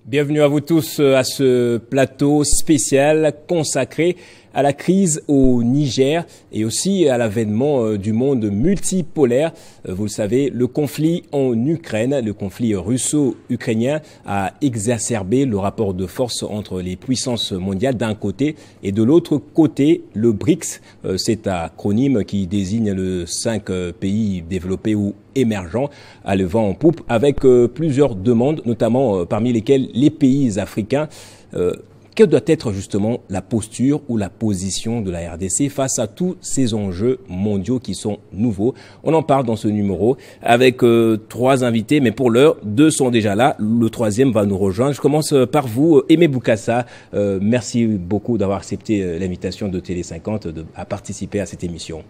Bienvenue à vous tous à ce plateau spécial consacré à la crise au Niger et aussi à l'avènement du monde multipolaire. Vous le savez, le conflit en Ukraine, le conflit russo-ukrainien a exacerbé le rapport de force entre les puissances mondiales d'un côté et de l'autre côté, le BRICS, cet acronyme qui désigne les 5 pays développés ou émergents à le vent en poupe avec plusieurs demandes, notamment parmi lesquelles les pays africains. Quelle doit être justement la posture ou la position de la RDC face à tous ces enjeux mondiaux qui sont nouveaux? On en parle dans ce numéro avec 3 invités, mais pour l'heure, 2 sont déjà là. Le 3e va nous rejoindre. Je commence par vous, Aimé Boukassa. Merci beaucoup d'avoir accepté l'invitation de Télé 50 à participer à cette émission.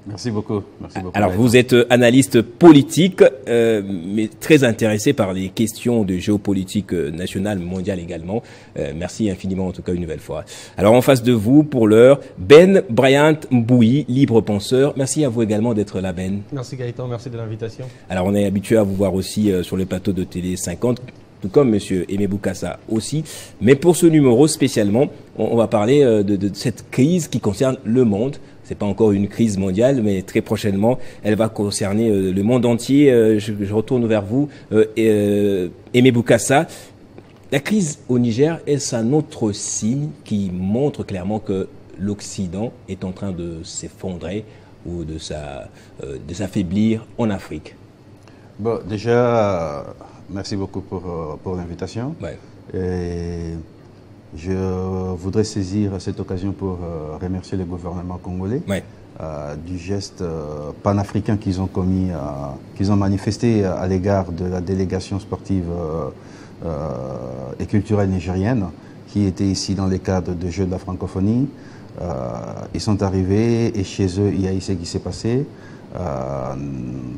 Merci beaucoup. Merci beaucoup. Alors, vous êtes analyste politique, mais très intéressé par les questions de géopolitique nationale, mondiale également. Merci infiniment, en tout cas, une nouvelle fois. Alors, en face de vous, pour l'heure, Ben Bryant Mbouyi, libre penseur. Merci à vous également d'être là, Ben. Merci Gaëtan, merci de l'invitation. Alors, on est habitué à vous voir aussi sur le plateau de Télé 50. Tout comme Monsieur Aimé Boukassa aussi. Mais pour ce numéro spécialement, on va parler de cette crise qui concerne le monde. C'est pas encore une crise mondiale, mais très prochainement, elle va concerner le monde entier. Je retourne vers vous, Aimé Boukassa. La crise au Niger, est-ce un autre signe qui montre clairement que l'Occident est en train de s'effondrer ou de s'affaiblir en Afrique? Bon, déjà, merci beaucoup pour l'invitation. Ouais. Et je voudrais saisir cette occasion pour remercier le gouvernement congolais du geste panafricain qu'ils ont commis, qu'ils ont manifesté à l'égard de la délégation sportive et culturelle nigérienne qui était ici dans le cadre de Jeux de la francophonie. Ils sont arrivés et chez eux, il y a ce qui s'est passé.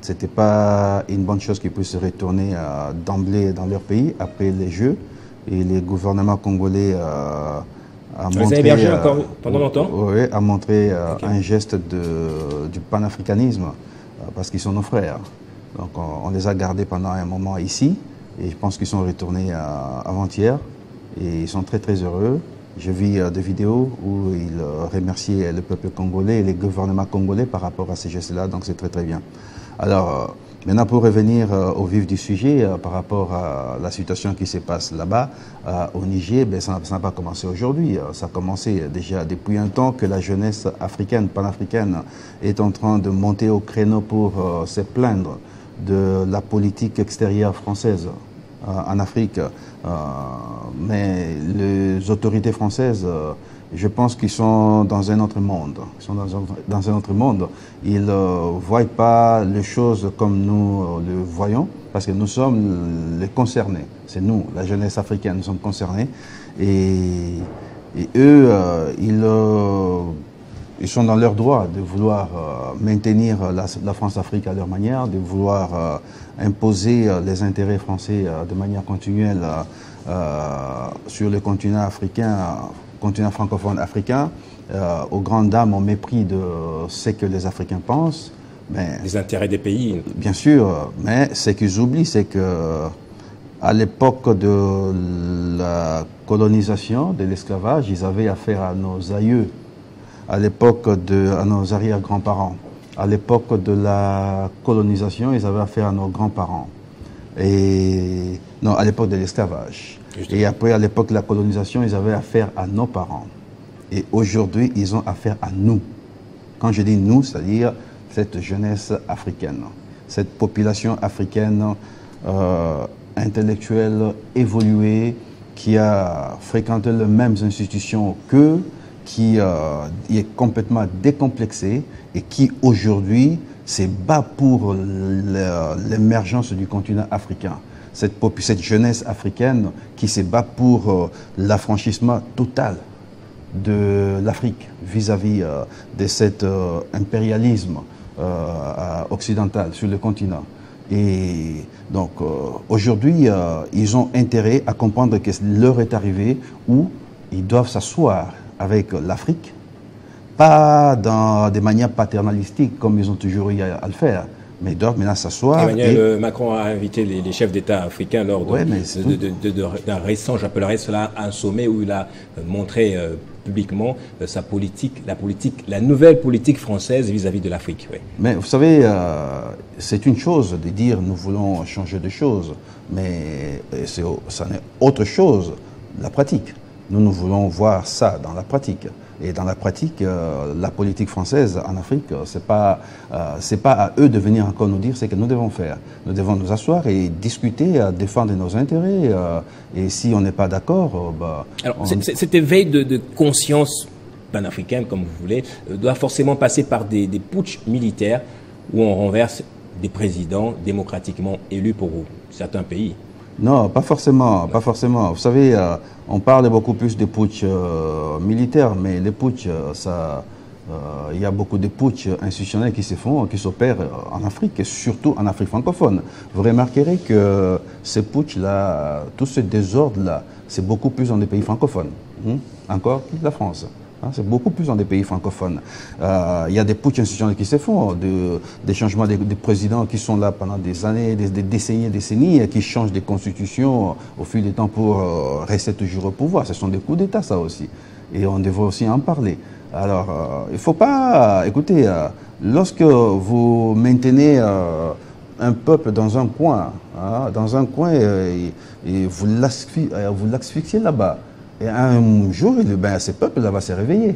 C'était pas une bonne chose qu'ils puissent retourner d'emblée dans leur pays après les Jeux. Et le gouvernement congolais a montré, pendant longtemps a montré un geste du panafricanisme parce qu'ils sont nos frères. Donc on les a gardés pendant un moment ici et je pense qu'ils sont retournés avant-hier et ils sont très très heureux. Je vis des vidéos où ils remerciaient le peuple congolais et le gouvernement congolais par rapport à ces gestes-là, donc c'est très très bien. Alors, maintenant, pour revenir au vif du sujet, par rapport à la situation qui se passe là-bas, au Niger, ben, ça n'a pas commencé aujourd'hui. Ça a commencé déjà depuis un temps que la jeunesse africaine, panafricaine, est en train de monter au créneau pour se plaindre de la politique extérieure française en Afrique. Mais les autorités françaises, je pense qu'ils sont dans un autre monde. Ils sont dans un autre monde. Ils ne voient pas les choses comme nous le voyons, parce que nous sommes les concernés. C'est nous, la jeunesse africaine, nous sommes concernés. Et eux, ils sont dans leur droit de vouloir maintenir la France-Afrique à leur manière, de vouloir imposer les intérêts français de manière continuelle sur le continent africain, continent francophone africain, aux grandes dames au mépris de ce que les Africains pensent. Mais, les intérêts des pays. Bien sûr, mais ce qu'ils oublient, c'est que à l'époque de la colonisation, de l'esclavage, ils avaient affaire à nos aïeux, à l'époque à nos arrière-grands-parents. À l'époque de la colonisation, ils avaient affaire à nos grands-parents. Et non, à l'époque de l'esclavage. Et après, à l'époque de la colonisation, ils avaient affaire à nos parents. Et aujourd'hui, ils ont affaire à nous. Quand je dis nous, c'est-à-dire cette jeunesse africaine, cette population africaine intellectuelle, évoluée, qui a fréquenté les mêmes institutions qu'eux, qui est complètement décomplexée et qui aujourd'hui se bat pour l'émergence du continent africain. Cette jeunesse africaine qui se bat pour l'affranchissement total de l'Afrique vis-à-vis de cet impérialisme occidental sur le continent. Et donc aujourd'hui, ils ont intérêt à comprendre que l'heure est arrivée où ils doivent s'asseoir avec l'Afrique, pas de manière paternalistique comme ils ont toujours eu à le faire, mais ils doivent maintenant s'asseoir. Emmanuel Macron a invité les chefs d'État africains lors d'un récent, j'appellerais cela un sommet où il a montré publiquement la nouvelle politique française vis-à-vis de l'Afrique. Oui. Mais vous savez, c'est une chose de dire nous voulons changer de choses, mais ça n'est autre chose, la pratique. Nous voulons voir ça dans la pratique. Et dans la pratique, la politique française en Afrique, c'est pas à eux de venir encore nous dire ce que nous devons faire. Nous devons nous asseoir et discuter, défendre nos intérêts. Et si on n'est pas d'accord, Alors, cet éveil de conscience panafricaine, comme vous voulez, doit forcément passer par des putschs militaires où on renverse des présidents démocratiquement élus pour certains pays. Non, pas forcément, pas forcément. Vous savez, on parle beaucoup plus de putsch militaires, mais les putschs, il y a beaucoup de putschs institutionnels qui se font, qui s'opèrent en Afrique, et surtout en Afrique francophone. Vous remarquerez que ces putschs-là, tout ce désordre-là, c'est beaucoup plus dans les pays francophones, encore que la France. C'est beaucoup plus dans des pays francophones. Il y a des putschs institutionnels qui se font, des changements de présidents qui sont là pendant des années, des décennies, qui changent des constitutions au fil du temps pour rester toujours au pouvoir. Ce sont des coups d'État, ça aussi. Et on devrait aussi en parler. Alors, il ne faut pas... Écoutez, lorsque vous maintenez un peuple dans un coin, et vous l'asphyxiez là-bas, et un jour, ce peuple-là va se réveiller.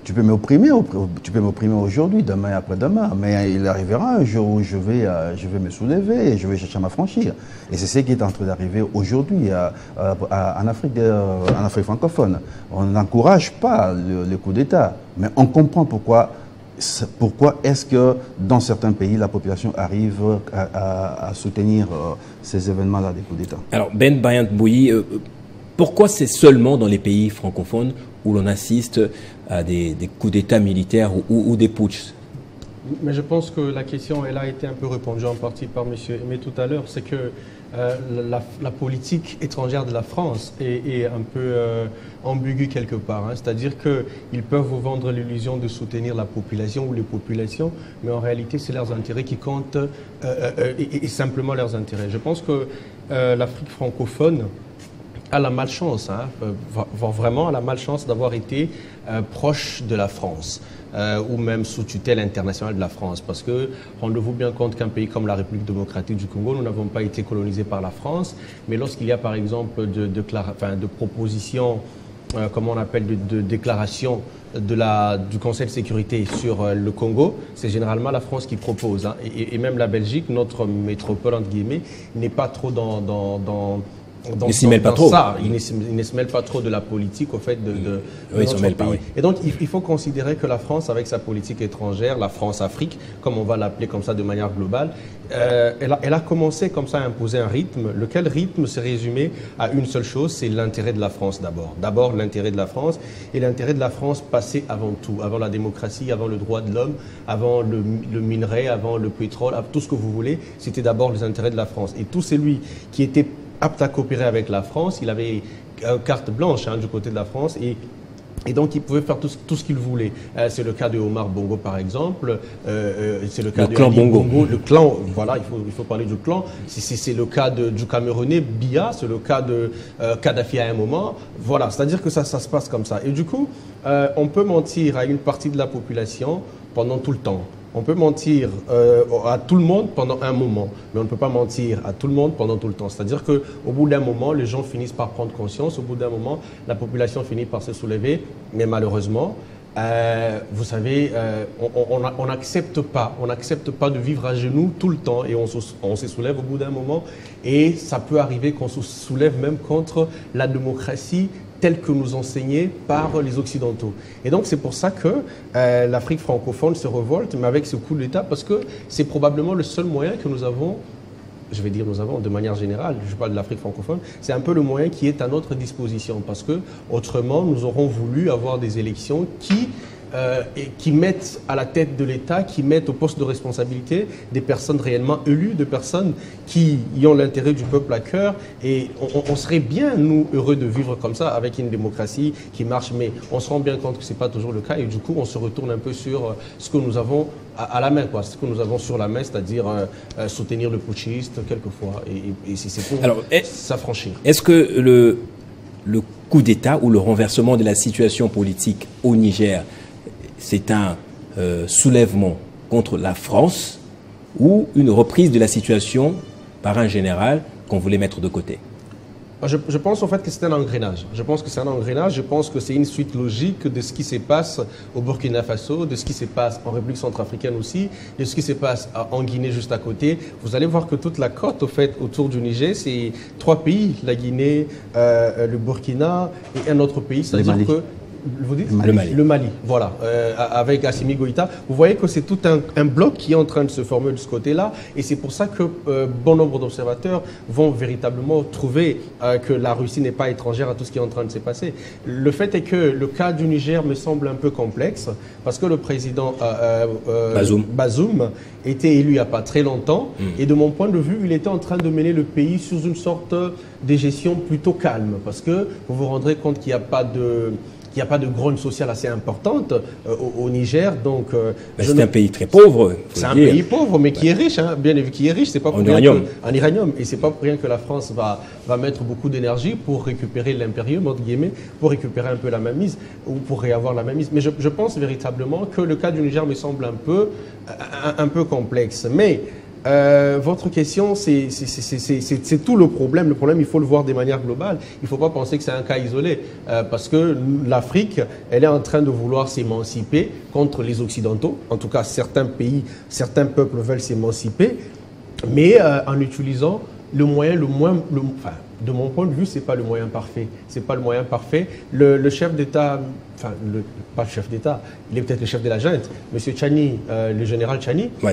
Tu peux m'opprimer aujourd'hui, demain et après-demain, mais il arrivera un jour où je vais me soulever et je vais chercher à m'affranchir. Et c'est ce qui est en train d'arriver aujourd'hui en Afrique francophone. On n'encourage pas le coup d'État, mais on comprend pourquoi est-ce que dans certains pays, la population arrive à soutenir ces événements-là des coups d'État. Alors, Ben Bayant-Bouyi, pourquoi c'est seulement dans les pays francophones où l'on assiste à des coups d'État militaires ou des putschs? Mais je pense que la question, elle a été un peu répondue en partie par M. Aimé tout à l'heure. C'est que la politique étrangère de la France est un peu ambiguë quelque part. C'est-à-dire qu'ils peuvent vous vendre l'illusion de soutenir la population ou les populations, mais en réalité, c'est leurs intérêts qui comptent et simplement leurs intérêts. Je pense que l'Afrique francophone a la malchance, vraiment à la malchance d'avoir été proche de la France ou même sous tutelle internationale de la France. Parce que rendez-vous bien compte qu'un pays comme la République démocratique du Congo, nous n'avons pas été colonisés par la France, mais lorsqu'il y a par exemple de propositions, comment on appelle, de déclarations du Conseil de sécurité sur le Congo, c'est généralement la France qui propose. Et même la Belgique, notre métropole entre guillemets, n'est pas trop il ne s'y mêle pas trop. Il ne se mêle pas trop de la politique au fait de notre pays. Oui. Et donc il faut considérer que la France, avec sa politique étrangère, la France-Afrique, comme on va l'appeler comme ça de manière globale, elle a commencé comme ça à imposer un rythme, lequel rythme se résumait à une seule chose, c'est l'intérêt de la France d'abord. D'abord l'intérêt de la France, et l'intérêt de la France passait avant tout, avant la démocratie, avant le droit de l'homme, avant le minerai, avant le pétrole, tout ce que vous voulez, c'était d'abord les intérêts de la France. Et tout celui qui était apte à coopérer avec la France, il avait carte blanche du côté de la France et donc il pouvait faire tout ce qu'il voulait. C'est le cas de Omar Bongo par exemple, c'est le cas de clan Bongo. Le clan, voilà, il faut parler du clan. C'est le cas du Camerounais Biya, c'est le cas de Kadhafi à un moment. Voilà, c'est-à-dire que ça se passe comme ça. Et du coup, on peut mentir à une partie de la population pendant tout le temps. On peut mentir à tout le monde pendant un moment, mais on ne peut pas mentir à tout le monde pendant tout le temps. C'est-à-dire qu'au bout d'un moment, les gens finissent par prendre conscience. Au bout d'un moment, la population finit par se soulever. Mais malheureusement, vous savez, on n'accepte pas de vivre à genoux tout le temps. Et on se soulève au bout d'un moment. Et ça peut arriver qu'on se soulève même contre la démocratie telle que nous enseignée par les Occidentaux. Et donc c'est pour ça que l'Afrique francophone se révolte, mais avec ce coup d'État, parce que c'est probablement le seul moyen que nous avons, je vais dire nous avons de manière générale, je parle de l'Afrique francophone, c'est un peu le moyen qui est à notre disposition, parce que autrement nous aurons voulu avoir des élections qui et qui mettent à la tête de l'État, qui mettent au poste de responsabilité des personnes réellement élues, de personnes qui y ont l'intérêt du peuple à cœur. Et on serait bien, nous, heureux de vivre comme ça, avec une démocratie qui marche, mais on se rend bien compte que ce n'est pas toujours le cas. Et du coup, on se retourne un peu sur ce que nous avons à la main, quoi. Ce que nous avons sur la main, c'est-à-dire soutenir le putschiste quelquefois, et c'est pour s'affranchir. Est-ce que le coup d'État ou le renversement de la situation politique au Niger, c'est un soulèvement contre la France ou une reprise de la situation par un général qu'on voulait mettre de côté? Je pense en fait que c'est un engrenage. Je pense que c'est un engrenage. Je pense que c'est une suite logique de ce qui se passe au Burkina Faso, de ce qui se passe en République centrafricaine aussi, de ce qui se passe en Guinée juste à côté. Vous allez voir que toute la côte, au fait, autour du Niger, c'est 3 pays, la Guinée, le Burkina et un autre pays. C'est-à-dire que vous dites le Mali, voilà, avec Assimi Goïta. Vous voyez que c'est tout un bloc qui est en train de se former de ce côté-là, et c'est pour ça que bon nombre d'observateurs vont véritablement trouver que la Russie n'est pas étrangère à tout ce qui est en train de se passer. Le fait est que le cas du Niger me semble un peu complexe, parce que le président Bazoum était élu il n'y a pas très longtemps, et de mon point de vue, il était en train de mener le pays sous une sorte de gestion plutôt calme, parce que vous vous rendrez compte qu'il n'y a pas de... Il n'y a pas de grogne sociale assez importante au Niger, donc... c'est un pays très pauvre. C'est un pays pauvre, mais qui est riche, hein, bien évidemment, qui est riche, c'est pas pour rien en uranium. Et c'est pas pour rien que la France va mettre beaucoup d'énergie pour récupérer l'impérium, entre guillemets, pour récupérer un peu la mainmise, ou pour réavoir la mainmise. Mais je pense véritablement que le cas du Niger me semble un peu complexe. Mais... votre question, c'est tout le problème. Le problème, il faut le voir de manière globale. Il ne faut pas penser que c'est un cas isolé. Parce que l'Afrique, elle est en train de vouloir s'émanciper contre les Occidentaux. En tout cas, certains pays, certains peuples veulent s'émanciper. Mais en utilisant le moyen enfin, de mon point de vue, ce n'est pas le moyen parfait. C'est pas le moyen parfait. Le chef d'État, enfin, pas le chef d'État, il est peut-être le chef de la junte, M. Tchani, le général Tchani. Oui.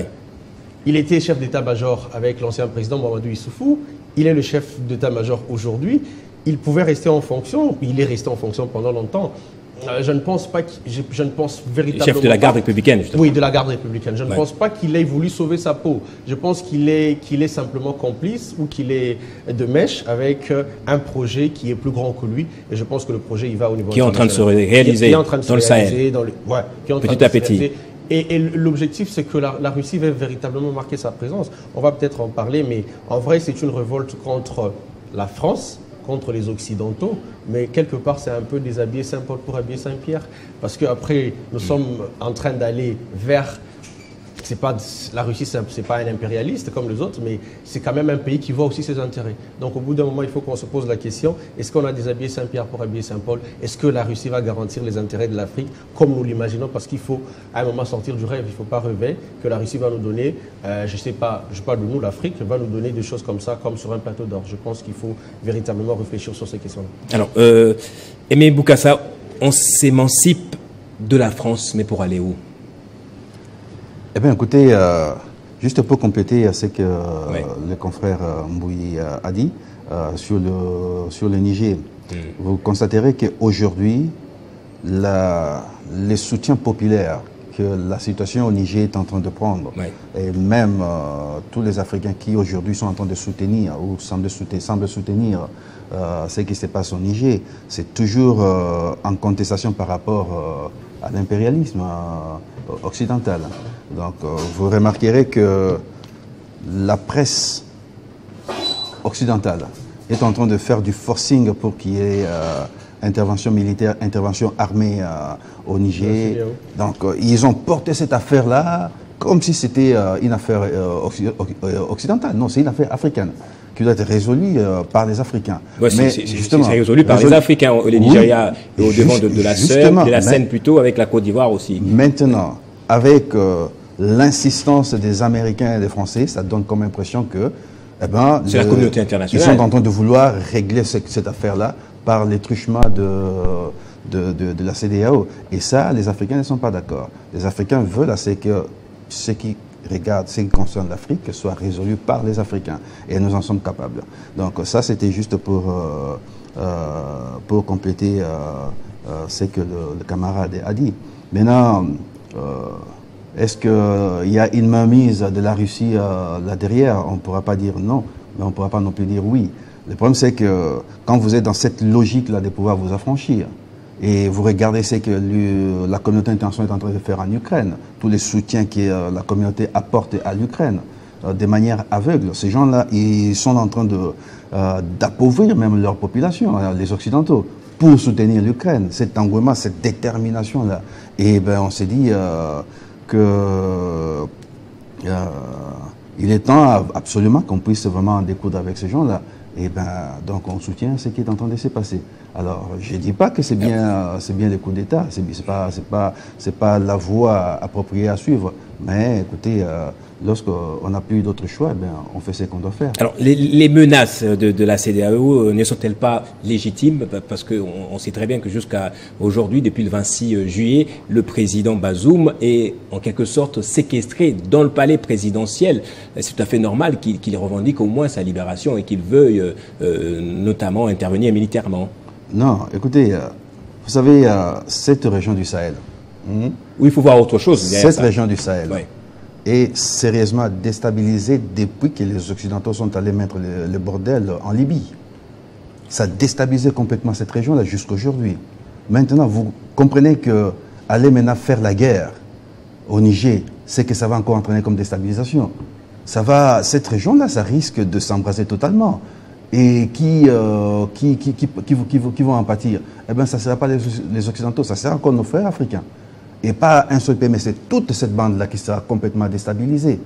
Il était chef d'état-major avec l'ancien président Mamadou Issoufou. Il est le chef d'état-major aujourd'hui. Il pouvait rester en fonction. Il est resté en fonction pendant longtemps. Je ne pense pas, je ne pense véritablement. Chef de la garde républicaine, justement. Oui, de la garde républicaine. Je ne pense pas qu'il ait voulu sauver sa peau. Je pense qu'il est simplement complice ou qu'il est de mèche avec un projet qui est plus grand que lui. Et je pense que le projet, il va au niveau qui est en train de se réaliser dans le Sahel. Petit à petit. Et l'objectif, c'est que la Russie va véritablement marquer sa présence. On va peut-être en parler, mais en vrai, c'est une révolte contre la France, contre les Occidentaux, mais quelque part, c'est un peu déshabiller Saint-Paul pour habiller Saint-Pierre. Parce qu'après, nous sommes en train d'aller vers... la Russie, ce n'est pas un impérialiste comme les autres, mais c'est quand même un pays qui voit aussi ses intérêts. Donc au bout d'un moment, il faut qu'on se pose la question, est-ce qu'on a déshabillé Saint-Pierre pour habiller Saint-Paul? Est-ce que la Russie va garantir les intérêts de l'Afrique comme nous l'imaginons? Parce qu'il faut à un moment sortir du rêve, il ne faut pas rêver que la Russie va nous donner, je ne sais pas, je parle de nous, l'Afrique, va nous donner des choses comme ça, comme sur un plateau d'or. Je pense qu'il faut véritablement réfléchir sur ces questions-là. Alors, Aimé Bokassa, on s'émancipe de la France, mais pour aller où? Eh bien, écoutez, juste pour compléter ce que le confrère Mbouyi a dit sur le Niger, vous constaterez qu'aujourd'hui, les soutiens populaires que la situation au Niger est en train de prendre, et même tous les Africains qui aujourd'hui sont en train de soutenir ou semblent soutenir ce qui se passe au Niger, c'est toujours en contestation par rapport à l'impérialisme occidental. Donc vous remarquerez que la presse occidentale est en train de faire du forcing pour qu'il y ait intervention militaire, intervention armée au Niger. Donc ils ont porté cette affaire-là comme si c'était une affaire occidentale. Non, c'est une affaire africaine qui doit être résolue par les Africains. Ouais, mais justement, c'est résolu par les Africains, le Nigeria est au-devant de la scène plutôt, avec la Côte d'Ivoire aussi. Maintenant, avec l'insistance des Américains et des Français, ça donne comme impression que c'est la communauté internationale. Ils sont en train de vouloir régler cette affaire-là par les truchements de la CEDEAO. Et ça, les Africains ne sont pas d'accord. Les Africains veulent que ce qui concerne l'Afrique soit résolu par les Africains. Et nous en sommes capables. Donc ça, c'était juste pour compléter ce que le camarade a dit. Maintenant, est-ce qu'il y a une mainmise de la Russie là derrière? On ne pourra pas dire non, mais on ne pourra pas non plus dire oui. Le problème, c'est que quand vous êtes dans cette logique-là de pouvoir vous affranchir, et vous regardez ce que la communauté internationale est en train de faire en Ukraine, tous les soutiens que la communauté apporte à l'Ukraine, de manière aveugle, ces gens-là, ils sont en train d'appauvrir même leur population, les Occidentaux, pour soutenir l'Ukraine, cet engouement, cette détermination-là. Et ben, on s'est dit que il est temps absolument qu'on puisse vraiment en découdre avec ces gens-là. Et ben, donc on soutient ce qui est en train de se passer. Alors, je ne dis pas que c'est bien les coups d'État, c'est pas la voie appropriée à suivre. Mais écoutez, lorsqu'on n'a plus d'autre choix, eh bien, on fait ce qu'on doit faire. Alors, les menaces de la CEDEAO ne sont-elles pas légitimes? Parce qu'on sait très bien que jusqu'à aujourd'hui, depuis le 26 juillet, le président Bazoum est en quelque sorte séquestré dans le palais présidentiel. C'est tout à fait normal qu'il revendique au moins sa libération et qu'il veuille notamment intervenir militairement. Non, écoutez, vous savez, cette région du Sahel... Oui, il faut voir autre chose. Cette région du Sahel... Oui. Est sérieusement déstabilisé depuis que les Occidentaux sont allés mettre le bordel en Libye. Ça a déstabilisé complètement cette région-là jusqu'aujourd'hui. Maintenant, vous comprenez que aller maintenant faire la guerre au Niger, c'est que ça va encore entraîner comme déstabilisation. Cette région-là, ça risque de s'embraser totalement. Et qui vont en pâtir? Eh bien, ça ne sera pas les Occidentaux, ça sera encore nos frères africains. Et pas un seul pays, mais c'est toute cette bande-là qui sera complètement déstabilisée.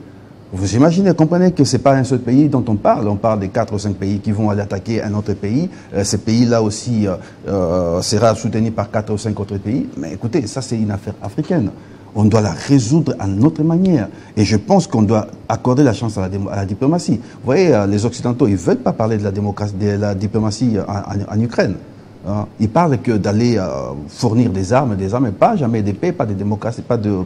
Vous imaginez, comprenez que ce n'est pas un seul pays dont on parle des 4 ou 5 pays qui vont aller attaquer un autre pays. Ces pays-là aussi sera soutenu par 4 ou 5 autres pays. Mais écoutez, ça c'est une affaire africaine. On doit la résoudre à notre manière. Et je pense qu'on doit accorder la chance à la diplomatie. Vous voyez, les Occidentaux, ils ne veulent pas parler de la diplomatie en Ukraine. Ils parlent que d'aller fournir des armes, pas jamais de paix, pas de démocratie, pas de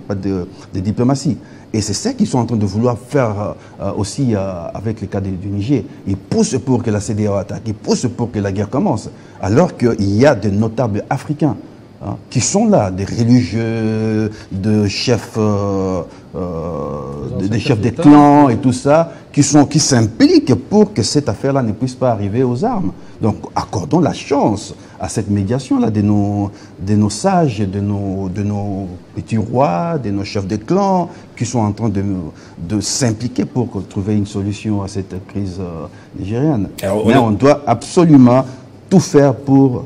diplomatie. Et c'est ça qu'ils sont en train de vouloir faire aussi avec le cas du Niger. Ils poussent pour que la CEDEAO attaque, ils poussent pour que la guerre commence. Alors qu'il y a de notables africains qui sont là, des religieux, des chefs des clans et tout ça, qui s'impliquent pour que cette affaire-là ne puisse pas arriver aux armes. Donc, accordons la chance à cette médiation-là de nos sages, de nos petits rois, de nos chefs de clans, qui sont en train de s'impliquer pour trouver une solution à cette crise nigérienne. Mais on doit absolument tout faire pour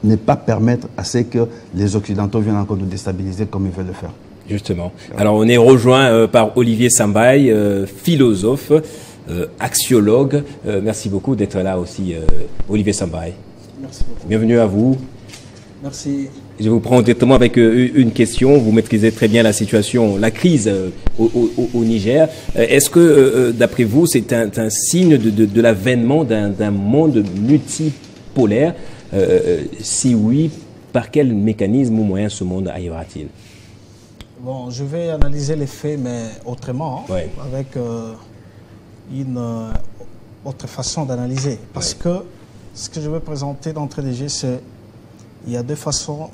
ne pas permettre à ce que les Occidentaux viennent encore nous déstabiliser comme ils veulent le faire. Justement. Alors, on est rejoint par Olivier Sambaye, philosophe, axiologue. Merci beaucoup d'être là aussi, Olivier Sambaye. Merci beaucoup. Bienvenue à vous. Merci. Je vous prends directement avec une question. Vous maîtrisez très bien la situation, la crise au Niger. Est-ce que, d'après vous, c'est un signe de l'avènement d'un monde multipolaire? Si oui, par quel mécanisme ou moyen ce monde arrivera-t-il? Bon, je vais analyser les faits, mais autrement, Ouais. avec une autre façon d'analyser. Parce que ce que je vais présenter d'entrée de jeu, c'est qu'il y a 2 façons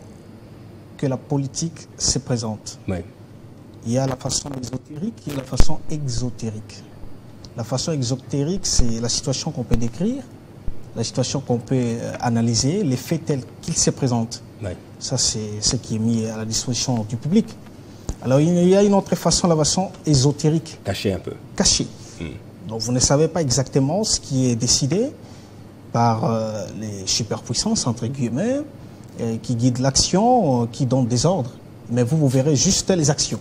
que la politique se présente. Ouais. Il y a la façon ésotérique et la façon exotérique. La façon exotérique, c'est la situation qu'on peut décrire, la situation qu'on peut analyser, les faits tels qu'ils se présentent. Ouais. Ça, c'est ce qui est mis à la disposition du public. Alors, il y a une autre façon, la façon ésotérique. Cachez un peu. Cachée. Donc, vous ne savez pas exactement ce qui est décidé par les superpuissances, entre guillemets, qui guident l'action, qui donnent des ordres. Mais vous verrez juste les actions.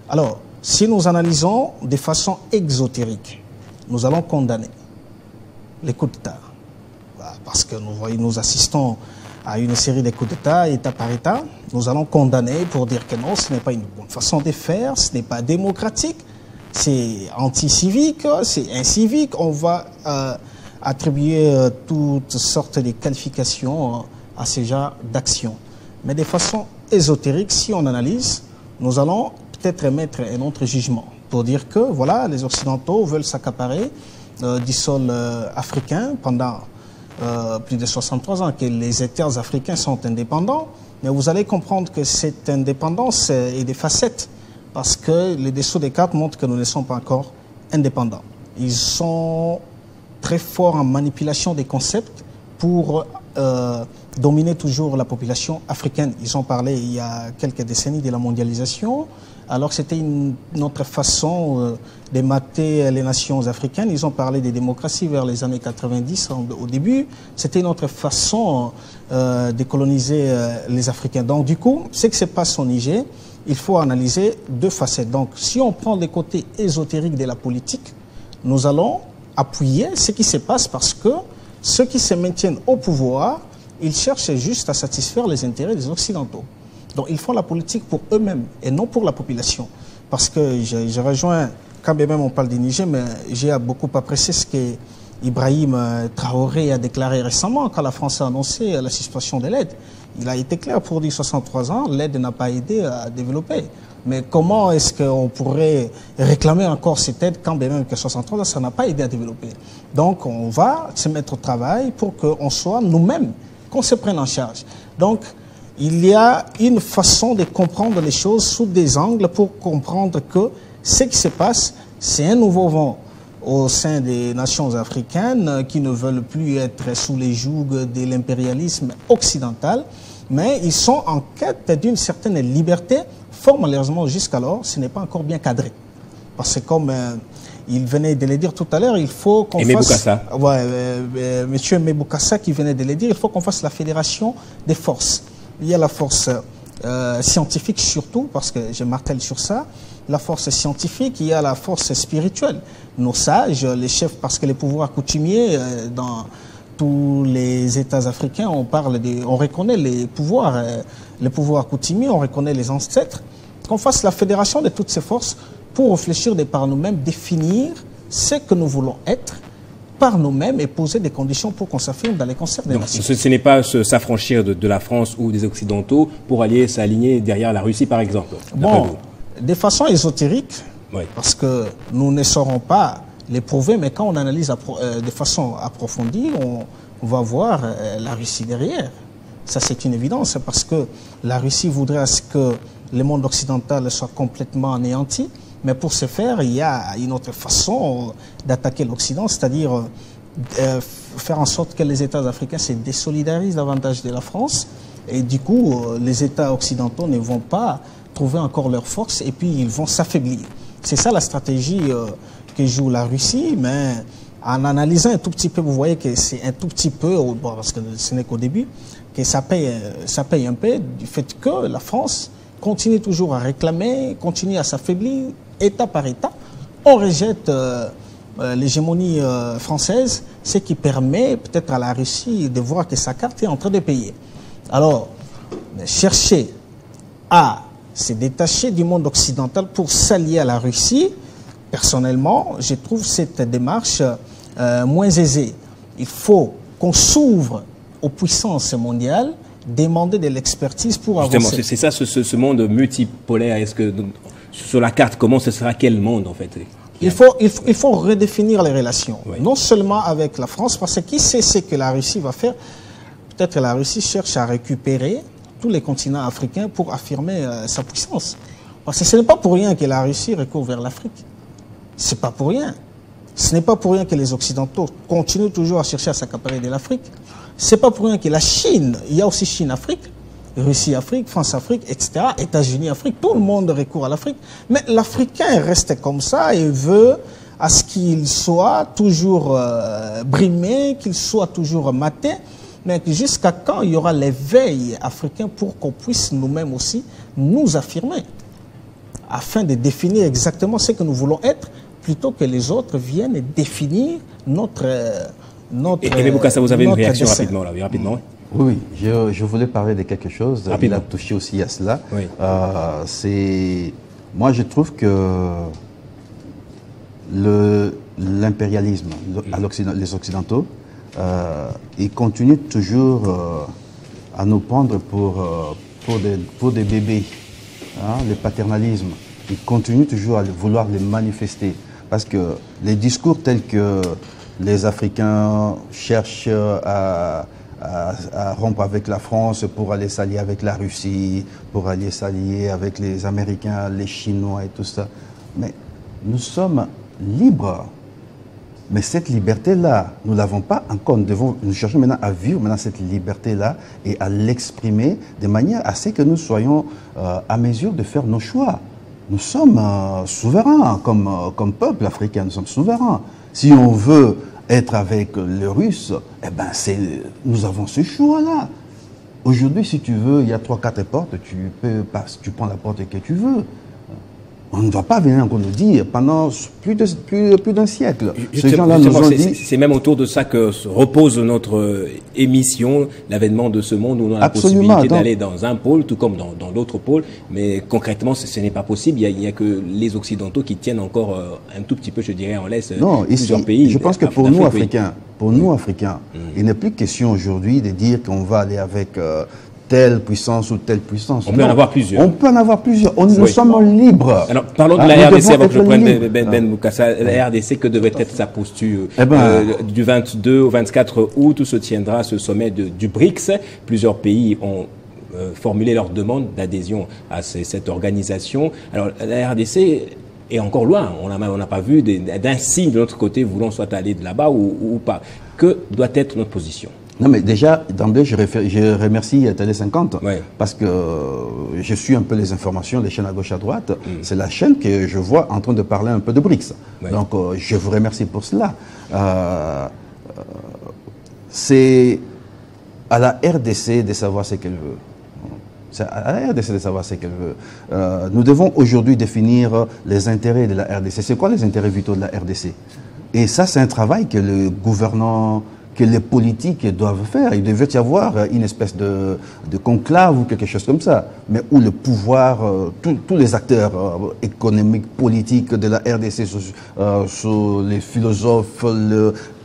Alors, si nous analysons de façon exotérique, nous allons condamner les coups d'État. Parce que nous assistons à une série de coups d'État, État par État. Nous allons condamner pour dire que non, ce n'est pas une bonne façon de faire, ce n'est pas démocratique, c'est anti-civique, c'est incivique. On va attribuer toutes sortes de qualifications à ces genres d'actions. Mais de façon ésotérique, si on analyse, nous allons peut-être émettre un autre jugement pour dire que voilà, les Occidentaux veulent s'accaparer du sol africain pendant plus de 63 ans, que les États africains sont indépendants, mais vous allez comprendre que cette indépendance est des facettes, parce que les dessous des cartes montrent que nous ne sommes pas encore indépendants. Ils sont très forts en manipulation des concepts pour dominer toujours la population africaine. Ils ont parlé il y a quelques décennies de la mondialisation, alors que c'était une autre façon de mater les nations africaines. Ils ont parlé des démocraties vers les années 90 au début. C'était une autre façon de coloniser les Africains. Donc du coup, ce qui se passe au Niger, il faut analyser deux facettes. Donc si on prend les côtés ésotériques de la politique, nous allons appuyer ce qui se passe parce que ceux qui se maintiennent au pouvoir, ils cherchent juste à satisfaire les intérêts des Occidentaux. Donc ils font la politique pour eux-mêmes et non pour la population. Parce que je rejoins, quand même on parle du Niger, mais j'ai beaucoup apprécié ce que Ibrahim Traoré a déclaré récemment quand la France a annoncé la suspension de l'aide. Il a été clair pour dire 63 ans, l'aide n'a pas aidé à développer. Mais comment est-ce qu'on pourrait réclamer encore cette aide quand même que 63 ans, ça n'a pas aidé à développer? Donc on va se mettre au travail pour qu'on soit nous-mêmes, qu'on se prenne en charge. Donc il y a une façon de comprendre les choses sous des angles pour comprendre que ce qui se passe, c'est un nouveau vent au sein des nations africaines qui ne veulent plus être sous les jougs de l'impérialisme occidental, mais ils sont en quête d'une certaine liberté. Fort malheureusement, jusqu'alors, ce n'est pas encore bien cadré. Parce que comme il venait de le dire tout à l'heure, il faut qu'on fasse... Monsieur Meboukassa qui venait de le dire, il faut qu'on fasse la fédération des forces. Il y a la force scientifique surtout, parce que je martèle sur ça, la force scientifique, il y a la force spirituelle. Nos sages, les chefs, parce que les pouvoirs coutumiers dans tous les États africains, on reconnaît les pouvoirs coutumiers, on reconnaît les ancêtres. Qu'on fasse la fédération de toutes ces forces pour réfléchir de par nous-mêmes, définir ce que nous voulons être par nous-mêmes et poser des conditions pour qu'on s'affirme dans les concerts des nations. Ce n'est pas s'affranchir de la France ou des Occidentaux pour aller s'aligner derrière la Russie, par exemple. Bon, de façon ésotérique, oui. Parce que nous ne saurons pas les prouver, mais quand on analyse de façon approfondie, on va voir la Russie derrière. Ça, c'est une évidence, parce que la Russie voudrait à ce que le monde occidental soit complètement anéanti. Mais pour ce faire, il y a une autre façon d'attaquer l'Occident, c'est-à-dire faire en sorte que les États africains se désolidarisent davantage de la France. Et du coup, les États occidentaux ne vont pas trouver encore leur force et puis ils vont s'affaiblir. C'est ça la stratégie que joue la Russie, mais en analysant un tout petit peu, vous voyez que c'est un tout petit peu, bon, parce que ce n'est qu'au début, que ça paye un peu du fait que la France continue toujours à réclamer, continue à s'affaiblir, État par État. On rejette l'hégémonie française, ce qui permet peut-être à la Russie de voir que sa carte est en train de payer. Alors, chercher à se détacher du monde occidental pour s'allier à la Russie, personnellement, je trouve cette démarche moins aisée. Il faut qu'on s'ouvre aux puissances mondiales, demander de l'expertise pour avancer. Justement, c'est ça ce monde multipolaire. Est-ce que sur la carte, comment ce sera quel monde en fait? Il faut redéfinir les relations, oui. Non seulement avec la France, parce que qui sait ce que la Russie va faire? Peut-être que la Russie cherche à récupérer tous les continents africains pour affirmer sa puissance. Parce que ce n'est pas pour rien que la Russie recourt vers l'Afrique. Ce n'est pas pour rien. Ce n'est pas pour rien que les Occidentaux continuent toujours à chercher à s'accaparer de l'Afrique. Ce n'est pas pour rien que la Chine, il y a aussi Chine-Afrique, Russie-Afrique, France-Afrique, etc., États-Unis-Afrique, tout le monde recourt à l'Afrique. Mais l'Africain reste comme ça et veut à ce qu'il soit toujours brimé, qu'il soit toujours maté. Mais jusqu'à quand il y aura l'éveil africain pour qu'on puisse nous-mêmes aussi nous affirmer, afin de définir exactement ce que nous voulons être, plutôt que les autres viennent définir notre Et Meboukassa, vous avez une réaction rapidement là, oui, rapidement. Oui, je voulais parler de quelque chose. Rapidement. Il a touché aussi à cela. Oui. Moi, je trouve que l'impérialisme, les Occidentaux, ils continuent toujours à nous prendre pour des bébés. Hein, le paternalisme, ils continuent toujours à vouloir les manifester. Parce que les discours tels que les Africains cherchent à rompre avec la France pour aller s'allier avec la Russie, pour aller s'allier avec les Américains, les Chinois et tout ça. Mais nous sommes libres. Mais cette liberté-là, nous ne l'avons pas encore. Nous cherchons maintenant à vivre maintenant cette liberté-là et à l'exprimer de manière à ce que nous soyons à mesure de faire nos choix. Nous sommes souverains comme peuple africain, nous sommes souverains. Si on veut être avec les Russes, eh ben nous avons ce choix-là. Aujourd'hui, si tu veux, il y a 3-4 portes, tu prends la porte que tu veux. On ne va pas venir encore nous dire pendant plus d'un siècle. Ces gens-là nous ont dit... C'est même autour de ça que repose notre émission, l'avènement de ce monde où on a la possibilité d'aller dans un pôle, tout comme dans l'autre pôle. Mais concrètement, ce n'est pas possible. Il n'y a que les Occidentaux qui tiennent encore un tout petit peu, je dirais, en laisse plusieurs pays. Je pense que pour nous, Africains, il n'est plus question aujourd'hui de dire qu'on va aller avec... telle puissance ou telle puissance. On peut en avoir plusieurs. On peut en avoir plusieurs. Nous sommes libres. Alors, parlons de la RDC avant que je prenne Ben Bokassa. La RDC, que devrait être sa posture du 22 au 24 août, où se tiendra ce sommet du BRICS. Plusieurs pays ont formulé leur demande d'adhésion à cette organisation. Alors, la RDC est encore loin. On n'a pas vu d'un signe de notre côté voulant soit aller de là-bas ou pas. Que doit être notre position? Non, mais déjà, d'emblée, je remercie Télé 50 parce que je suis un peu les informations, les chaînes à gauche, à droite. C'est la chaîne que je vois en train de parler un peu de BRICS. Donc, je vous remercie pour cela. C'est à la RDC de savoir ce qu'elle veut. C'est à la RDC de savoir ce qu'elle veut. Nous devons aujourd'hui définir les intérêts de la RDC. C'est quoi les intérêts vitaux de la RDC? Et ça, c'est un travail que le gouvernement... que les politiques doivent faire. Il devait y avoir une espèce de conclave ou quelque chose comme ça, mais où le pouvoir, tous les acteurs économiques, politiques de la RDC, les philosophes,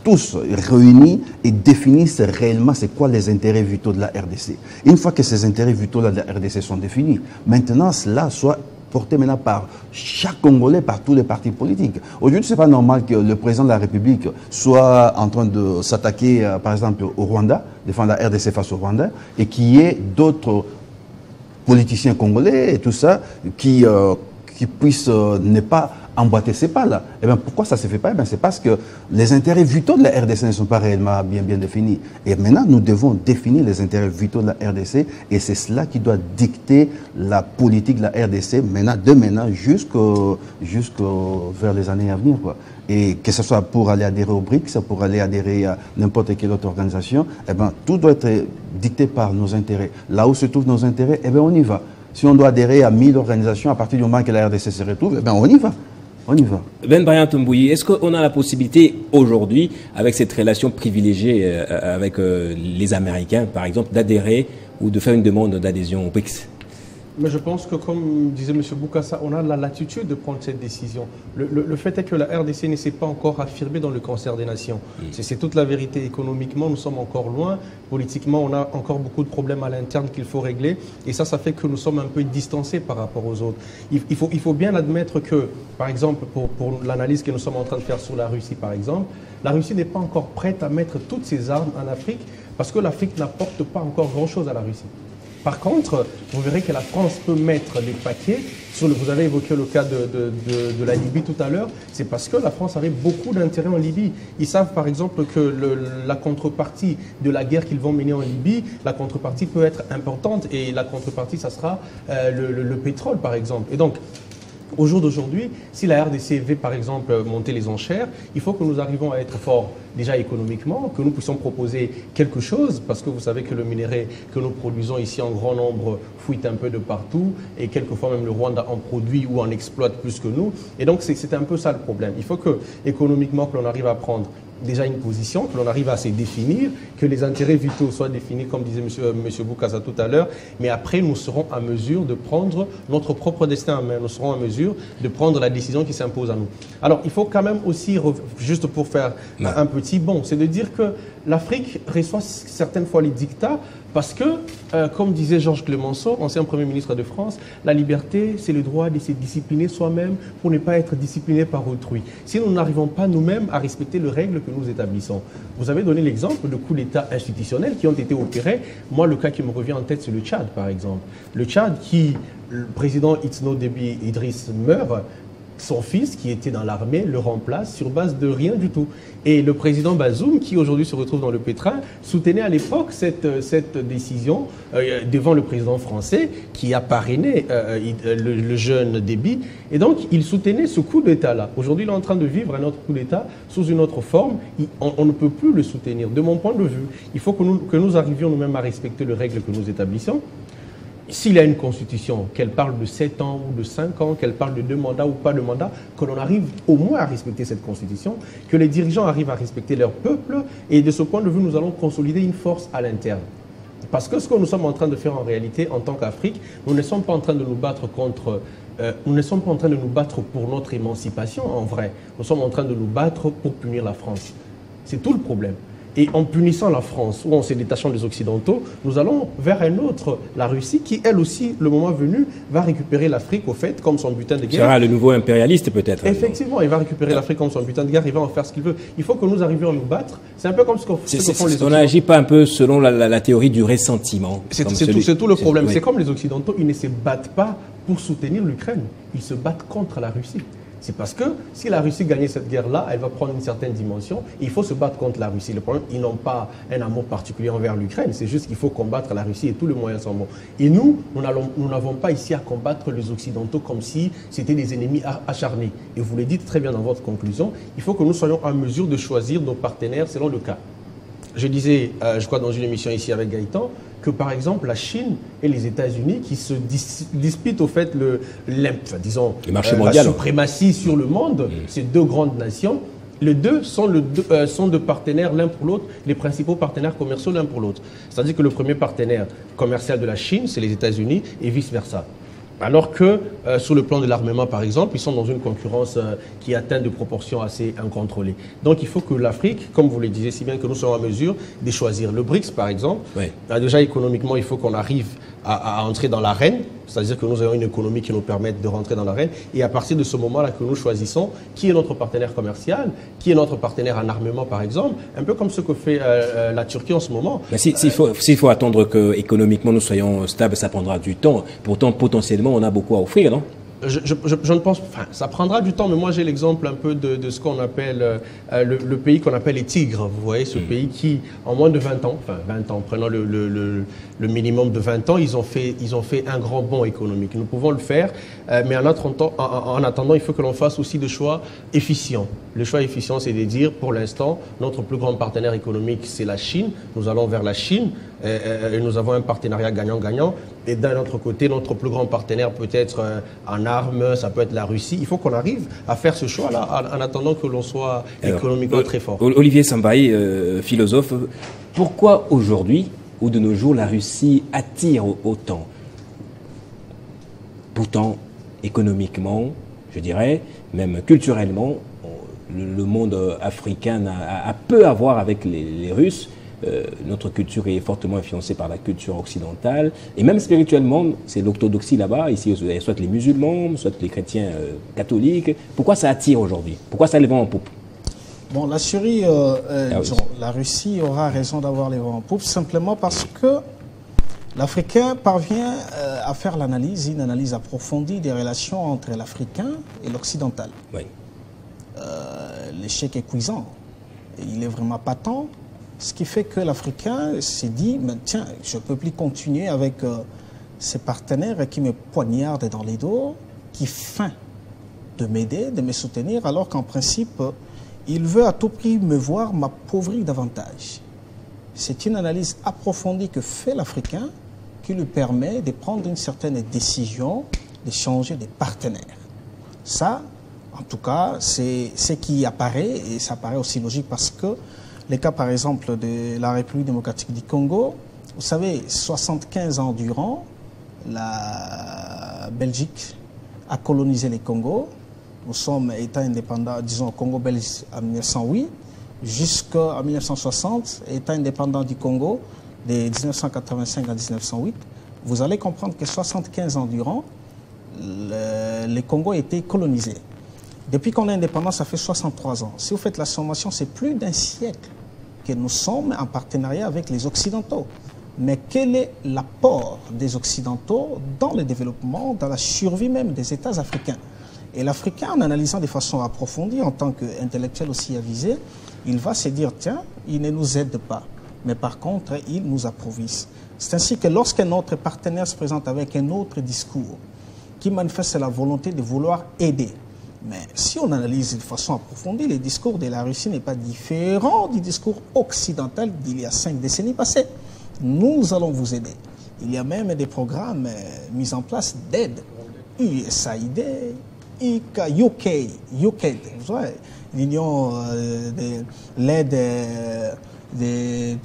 tous réunis et définissent réellement c'est quoi les intérêts vitaux de la RDC. Une fois que ces intérêts vitaux de la RDC sont définis, maintenant cela soit porté maintenant par chaque Congolais, par tous les partis politiques. Aujourd'hui, ce n'est pas normal que le président de la République soit en train de s'attaquer, par exemple, au Rwanda, défendre la RDC face au Rwanda, et qu'il y ait d'autres politiciens congolais et tout ça qui puissent ne pas emboîter ces pas-là. Et bien, pourquoi ça ne se fait pas? C'est parce que les intérêts vitaux de la RDC ne sont pas réellement bien définis. Et maintenant, nous devons définir les intérêts vitaux de la RDC et c'est cela qui doit dicter la politique de la RDC de maintenant vers les années à venir, quoi. Et que ce soit pour aller adhérer au BRICS, pour aller adhérer à n'importe quelle autre organisation, eh bien, tout doit être dicté par nos intérêts. Là où se trouvent nos intérêts, eh bien, on y va. Si on doit adhérer à 1000 organisations à partir du moment que la RDC se retrouve, eh bien, on y va. On y va. Ben Bryant-Mbouyi, est-ce qu'on a la possibilité aujourd'hui, avec cette relation privilégiée avec les Américains, par exemple, d'adhérer ou de faire une demande d'adhésion au BRICS? Mais je pense que, comme disait M. Bokassa, on a la latitude de prendre cette décision. Le fait est que la RDC ne s'est pas encore affirmée dans le concert des nations. C'est toute la vérité. Économiquement, nous sommes encore loin. Politiquement, on a encore beaucoup de problèmes à l'interne qu'il faut régler. Et ça fait que nous sommes un peu distancés par rapport aux autres. Il faut bien admettre que, par exemple, pour l'analyse que nous sommes en train de faire sur la Russie, par exemple, la Russie n'est pas encore prête à mettre toutes ses armes en Afrique parce que l'Afrique n'apporte pas encore grand-chose à la Russie. Par contre, vous verrez que la France peut mettre les paquets. Vous avez évoqué le cas de la Libye tout à l'heure. C'est parce que la France avait beaucoup d'intérêt en Libye. Ils savent par exemple que la contrepartie de la guerre qu'ils vont mener en Libye, la contrepartie peut être importante. Et la contrepartie, ça sera le pétrole par exemple. Et donc, au jour d'aujourd'hui, si la RDC veut par exemple monter les enchères, il faut que nous arrivions à être forts déjà économiquement, que nous puissions proposer quelque chose, parce que vous savez que le minerai que nous produisons ici en grand nombre fuite un peu de partout, et quelquefois même le Rwanda en produit ou en exploite plus que nous. Et donc c'est un peu ça le problème. Il faut que économiquement que l'on arrive à prendre déjà une position, que l'on arrive à se définir, que les intérêts vitaux soient définis, comme disait M. Bokassa tout à l'heure, mais après nous serons à mesure de prendre notre propre destin en main, nous serons à mesure de prendre la décision qui s'impose à nous. Alors il faut quand même aussi, juste pour faire un petit bond, c'est de dire que l'Afrique reçoit certaines fois les dictats parce que, comme disait Georges Clemenceau, ancien Premier ministre de France, la liberté, c'est le droit de se discipliner soi-même pour ne pas être discipliné par autrui. Si nous n'arrivons pas nous-mêmes à respecter les règles que nous établissons. Vous avez donné l'exemple de coups d'État institutionnels qui ont été opérés. Moi, le cas qui me revient en tête, c'est le Tchad, par exemple. Le Tchad le président Itno Déby Idriss meurt, son fils, qui était dans l'armée, le remplace sur base de rien du tout. Et le président Bazoum, qui aujourd'hui se retrouve dans le pétrin, soutenait à l'époque cette décision devant le président français qui a parrainé le jeune Déby. Et donc, il soutenait ce coup d'État-là. Aujourd'hui, il est en train de vivre un autre coup d'État sous une autre forme. On ne peut plus le soutenir. De mon point de vue, il faut que nous arrivions nous-mêmes à respecter les règles que nous établissons. S'il y a une constitution, qu'elle parle de 7 ans ou de 5 ans, qu'elle parle de 2 mandats ou pas de mandats, que l'on arrive au moins à respecter cette constitution, que les dirigeants arrivent à respecter leur peuple, et de ce point de vue, nous allons consolider une force à l'interne. Parce que ce que nous sommes en train de faire en réalité, en tant qu'Afrique, nous ne sommes pas en train de nous battre contre... nous ne sommes pas en train de nous battre pour notre émancipation, en vrai. Nous sommes en train de nous battre pour punir la France. C'est tout le problème. Et en punissant la France, ou en se détachant des Occidentaux, nous allons vers un autre, la Russie, qui, elle aussi, le moment venu, va récupérer l'Afrique, au fait, comme son butin de guerre. Sera le nouveau impérialiste, peut-être. Effectivement, il va récupérer l'Afrique comme son butin de guerre, il va en faire ce qu'il veut. Il faut que nous arrivions à nous battre. C'est un peu comme ce que font les Occidentaux. On n'agit pas un peu selon la théorie du ressentiment. C'est tout le problème. C'est comme les Occidentaux, ils ne se battent pas pour soutenir l'Ukraine. Ils se battent contre la Russie. C'est parce que si la Russie gagnait cette guerre-là, elle va prendre une certaine dimension. Et il faut se battre contre la Russie. Le problème, ils n'ont pas un amour particulier envers l'Ukraine. C'est juste qu'il faut combattre la Russie et tous les moyens sont bons. Et nous n'avons pas ici à combattre les Occidentaux comme si c'était des ennemis acharnés. Et vous le dites très bien dans votre conclusion, il faut que nous soyons en mesure de choisir nos partenaires selon le cas. Je disais, je crois dans une émission ici avec Gaëtan, que par exemple la Chine et les États-Unis qui se disputent au fait la suprématie sur le monde, ces deux grandes nations, les deux sont de partenaires l'un pour l'autre, les principaux partenaires commerciaux l'un pour l'autre. C'est-à-dire que le premier partenaire commercial de la Chine, c'est les États-Unis et vice-versa. Alors que sur le plan de l'armement, par exemple, ils sont dans une concurrence qui atteint des proportions assez incontrôlées. Donc il faut que l'Afrique, comme vous le disiez si bien, que nous soyons en mesure de choisir. Le BRICS, par exemple, déjà économiquement, il faut qu'on arrive à entrer dans l'arène, c'est-à-dire que nous ayons une économie qui nous permette de rentrer dans l'arène. Et à partir de ce moment-là que nous choisissons qui est notre partenaire commercial, qui est notre partenaire en armement, par exemple, un peu comme ce que fait la Turquie en ce moment. Mais s'il faut attendre qu'économiquement nous soyons stables, ça prendra du temps. Pourtant, potentiellement, on a beaucoup à offrir, non ? Je ne pense pas. Enfin, ça prendra du temps, mais moi j'ai l'exemple un peu de ce qu'on appelle le pays qu'on appelle les tigres. Vous voyez, ce pays qui, en moins de 20 ans, enfin 20 ans, prenant le minimum de 20 ans, ils ont fait un grand bond économique. Nous pouvons le faire, mais en attendant, il faut que l'on fasse aussi des choix efficients. Le choix efficient, c'est de dire, pour l'instant, notre plus grand partenaire économique, c'est la Chine. Nous allons vers la Chine et nous avons un partenariat gagnant-gagnant. Et d'un autre côté, notre plus grand partenaire peut être en armes, ça peut être la Russie. Il faut qu'on arrive à faire ce choix-là en attendant que l'on soit économiquement très fort. Olivier Sambaï, philosophe, pourquoi aujourd'hui, ou de nos jours, la Russie attire autant? Pourtant, économiquement, je dirais, même culturellement, le monde africain a peu à voir avec les Russes. Notre culture est fortement influencée par la culture occidentale. Et même spirituellement, c'est l'orthodoxie là-bas. Ici, soit les musulmans, soit les chrétiens catholiques. Pourquoi ça attire aujourd'hui? Pourquoi ça a les vents en poupe? Bon, la Russie aura raison d'avoir les vents en poupe simplement parce que l'Africain parvient à faire une analyse approfondie des relations entre l'Africain et l'Occidental. Oui. L'échec est cuisant. Il est vraiment patent. Ce qui fait que l'Africain s'est dit, tiens, je ne peux plus continuer avec ces partenaires qui me poignardent dans les dos, qui feignent de m'aider, de me soutenir, alors qu'en principe, il veut à tout prix me voir m'appauvrir davantage. C'est une analyse approfondie que fait l'Africain qui lui permet de prendre une certaine décision, de changer de partenaire. Ça, en tout cas, c'est ce qui apparaît, et ça paraît aussi logique parce que les cas, par exemple, de la République démocratique du Congo, vous savez, 75 ans durant, la Belgique a colonisé les Congo. Nous sommes État indépendant, disons, Congo belge en 1908. jusqu'en 1960, État indépendant du Congo, de 1985 à 1908, vous allez comprendre que 75 ans durant, le Congo a été colonisé. Depuis qu'on est indépendant, ça fait 63 ans. Si vous faites la sommation, c'est plus d'un siècle que nous sommes en partenariat avec les Occidentaux. Mais quel est l'apport des Occidentaux dans le développement, dans la survie même des États africains? Et l'Africain, en analysant de façon approfondie, en tant qu'intellectuel aussi avisé, il va se dire, tiens, il ne nous aide pas, mais par contre, il nous approvise. C'est ainsi que lorsqu'un autre partenaire se présente avec un autre discours qui manifeste la volonté de vouloir aider, mais si on analyse de façon approfondie, le discours de la Russie n'est pas différent du discours occidental d'il y a 5 décennies passées. Nous allons vous aider. Il y a même des programmes mis en place d'aide. USAID, UK, l'Union de l'aide de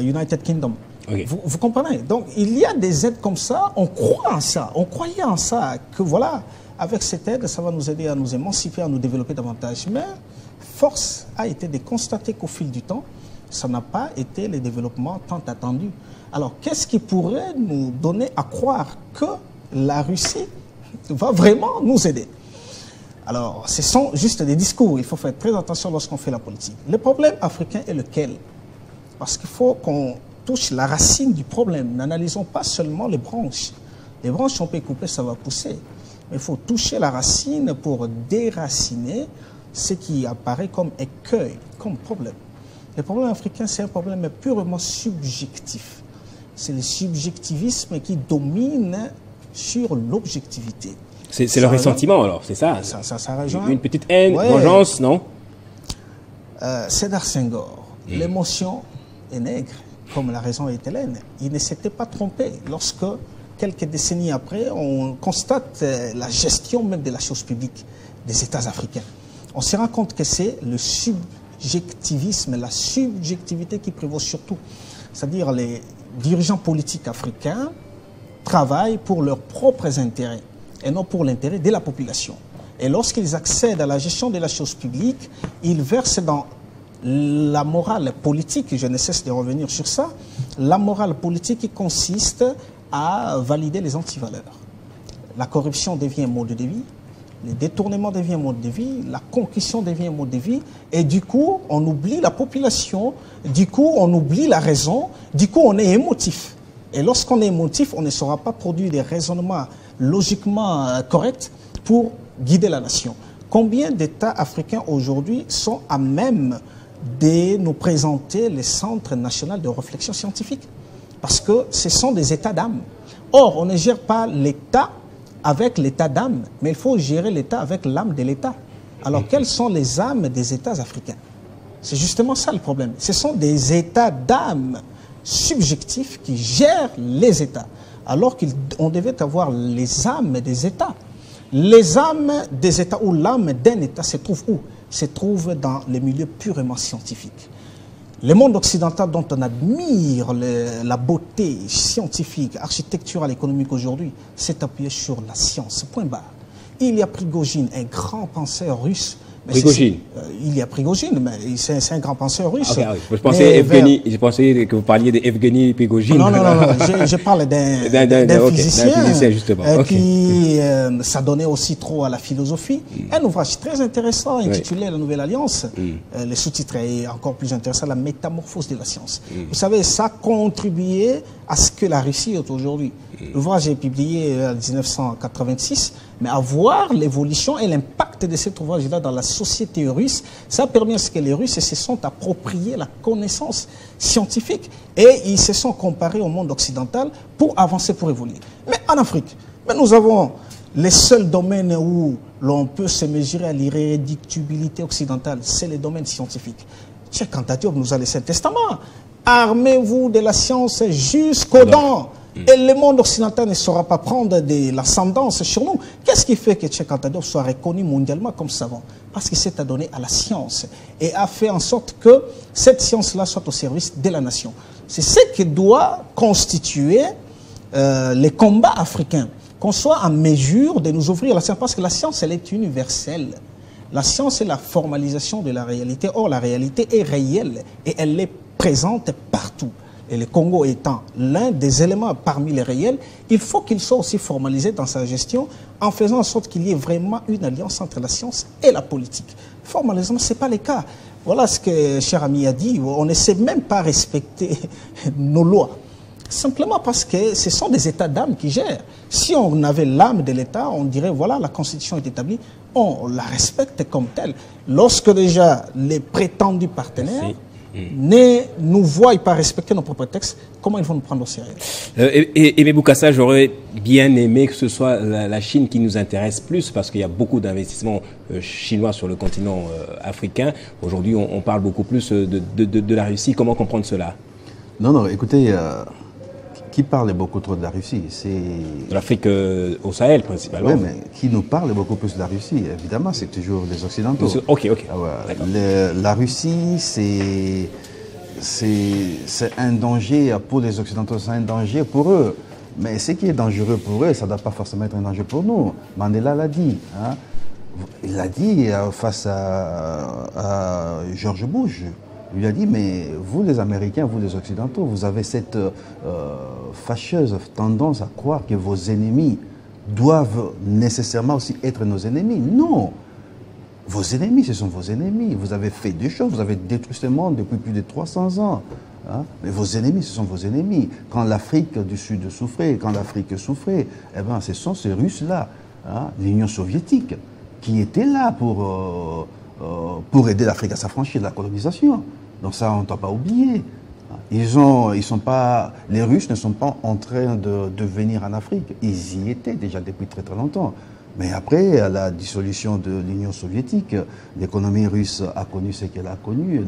United Kingdom. Okay. Vous comprenez? Donc, il y a des aides comme ça, on croit en ça, on croyait en ça, que voilà, avec cette aide, ça va nous aider à nous émanciper, à nous développer davantage. Mais force a été de constater qu'au fil du temps, ça n'a pas été le développement tant attendu. Alors, qu'est-ce qui pourrait nous donner à croire que la Russie va vraiment nous aider? Alors, ce sont juste des discours. Il faut faire très attention lorsqu'on fait la politique. Le problème africain est lequel? Parce qu'il faut qu'on touche la racine du problème. N'analysons pas seulement les branches. Les branches, on peut couper, ça va pousser. Mais il faut toucher la racine pour déraciner ce qui apparaît comme écueil, comme problème. Le problème africain, c'est un problème purement subjectif. C'est le subjectivisme qui domine sur l'objectivité. C'est le ressentiment alors, c'est ça? Ça rejoint. Une petite haine, vengeance, non? Sédar Senghor, l'émotion est nègre, comme la raison est hélène. Il ne s'était pas trompé lorsque, quelques décennies après, on constate la gestion même de la chose publique des États africains. On se rend compte que c'est le subjectivisme, la subjectivité qui prévaut surtout. C'est-à-dire les dirigeants politiques africains travaillent pour leurs propres intérêts et non pour l'intérêt de la population. Et lorsqu'ils accèdent à la gestion de la chose publique, ils versent dans la morale politique, je ne cesse de revenir sur ça, la morale politique qui consiste à valider les antivaleurs. La corruption devient un mode de vie, le détournement devient un mode de vie, la concussion devient un mode de vie, et du coup, on oublie la population, du coup, on oublie la raison, du coup, on est émotif. Et lorsqu'on est émotif, on ne saura pas produire des raisonnements logiquement corrects pour guider la nation. Combien d'États africains aujourd'hui sont à même de nous présenter les centres nationaux de réflexion scientifique? Parce que ce sont des états d'âme. Or, on ne gère pas l'État avec l'état d'âme, mais il faut gérer l'État avec l'âme de l'État. Alors, quelles sont les âmes des États africains? C'est justement ça le problème. Ce sont des états d'âme subjectifs qui gèrent les États, alors qu'on devait avoir les âmes des États. Les âmes des États ou l'âme d'un État se trouve où? Se trouve dans les milieux purement scientifiques. Le monde occidental dont on admire la beauté scientifique, architecturale, économique aujourd'hui, s'est appuyé sur la science, point barre. Il y a Prigogine, un grand penseur russe. Prigogine. Il y a Prigogine, mais c'est un grand penseur russe. Okay, oui. Je pensais que vous parliez d'Evgeny Prigogine. Non, je parle d'un physicien justement. Qui s'adonnait aussi trop à la philosophie. Un ouvrage très intéressant intitulé La Nouvelle Alliance. Le sous-titre est encore plus intéressant, La métamorphose de la science. Vous savez, ça a contribué à ce que la Russie est aujourd'hui. L'ouvrage est publié en 1986, mais à voir l'évolution et l'impact de cet ouvrage-là dans la société russe, ça a permis à ce que les Russes se sont appropriés la connaissance scientifique et ils se sont comparés au monde occidental pour avancer, pour évoluer. Mais en Afrique, nous avons les seuls domaines où l'on peut se mesurer à l'irréductibilité occidentale, c'est les domaines scientifiques. Cheikh Anta Diop nous a laissé un testament. Armez-vous de la science jusqu'aux dents. Et le monde occidental ne saura pas prendre de l'ascendance sur nous. Qu'est-ce qui fait que Cheikh Anta Diop soit reconnu mondialement comme savant? Parce qu'il s'est adonné à la science et a fait en sorte que cette science-là soit au service de la nation. C'est ce qui doit constituer les combats africains. Qu'on soit en mesure de nous ouvrir la science, parce que la science, elle est universelle. La science est la formalisation de la réalité. Or, la réalité est réelle et elle est présente partout. Et le Congo étant l'un des éléments parmi les réels, il faut qu'il soit aussi formalisé dans sa gestion en faisant en sorte qu'il y ait vraiment une alliance entre la science et la politique. Formalisation, ce n'est pas le cas. Voilà ce que cher ami a dit. On ne sait même pas respecter nos lois. Simplement parce que ce sont des états d'âme qui gèrent. Si on avait l'âme de l'État, on dirait, voilà, la Constitution est établie, on la respecte comme telle. Lorsque déjà les prétendus partenaires ne nous voient pas respecter nos propres textes, comment ils vont nous prendre au sérieux? Et Boukassa, j'aurais bien aimé que ce soit la Chine qui nous intéresse plus, parce qu'il y a beaucoup d'investissements chinois sur le continent africain. Aujourd'hui, on parle beaucoup plus de la Russie. Comment comprendre cela? Non, écoutez, qui parle beaucoup trop de la Russie? C'est de l'Afrique au Sahel, principalement. Oui, mais qui nous parle beaucoup plus de la Russie? Évidemment, c'est toujours les Occidentaux. Ok. Ah ouais. La Russie, c'est un danger pour les Occidentaux, c'est un danger pour eux. Mais ce qui est dangereux pour eux, ça ne doit pas forcément être un danger pour nous. Mandela l'a dit. Hein? Il l'a dit face à George Bush. Il lui a dit, mais vous les Américains, vous les Occidentaux, vous avez cette fâcheuse tendance à croire que vos ennemis doivent nécessairement aussi être nos ennemis. Non! Vos ennemis, ce sont vos ennemis. Vous avez fait des choses, vous avez détruit ce monde depuis plus de 300 ans. Hein? Mais vos ennemis, ce sont vos ennemis. Quand l'Afrique du Sud souffrait, quand l'Afrique souffrait, eh ben, ce sont ces Russes-là, hein, l'Union soviétique, qui étaient là pour aider l'Afrique à s'affranchir de la colonisation. Donc ça, on ne doit pas oublier. Les Russes ne sont pas en train de venir en Afrique. Ils y étaient déjà depuis très très longtemps. Mais après, à la dissolution de l'Union soviétique, l'économie russe a connu ce qu'elle a connu.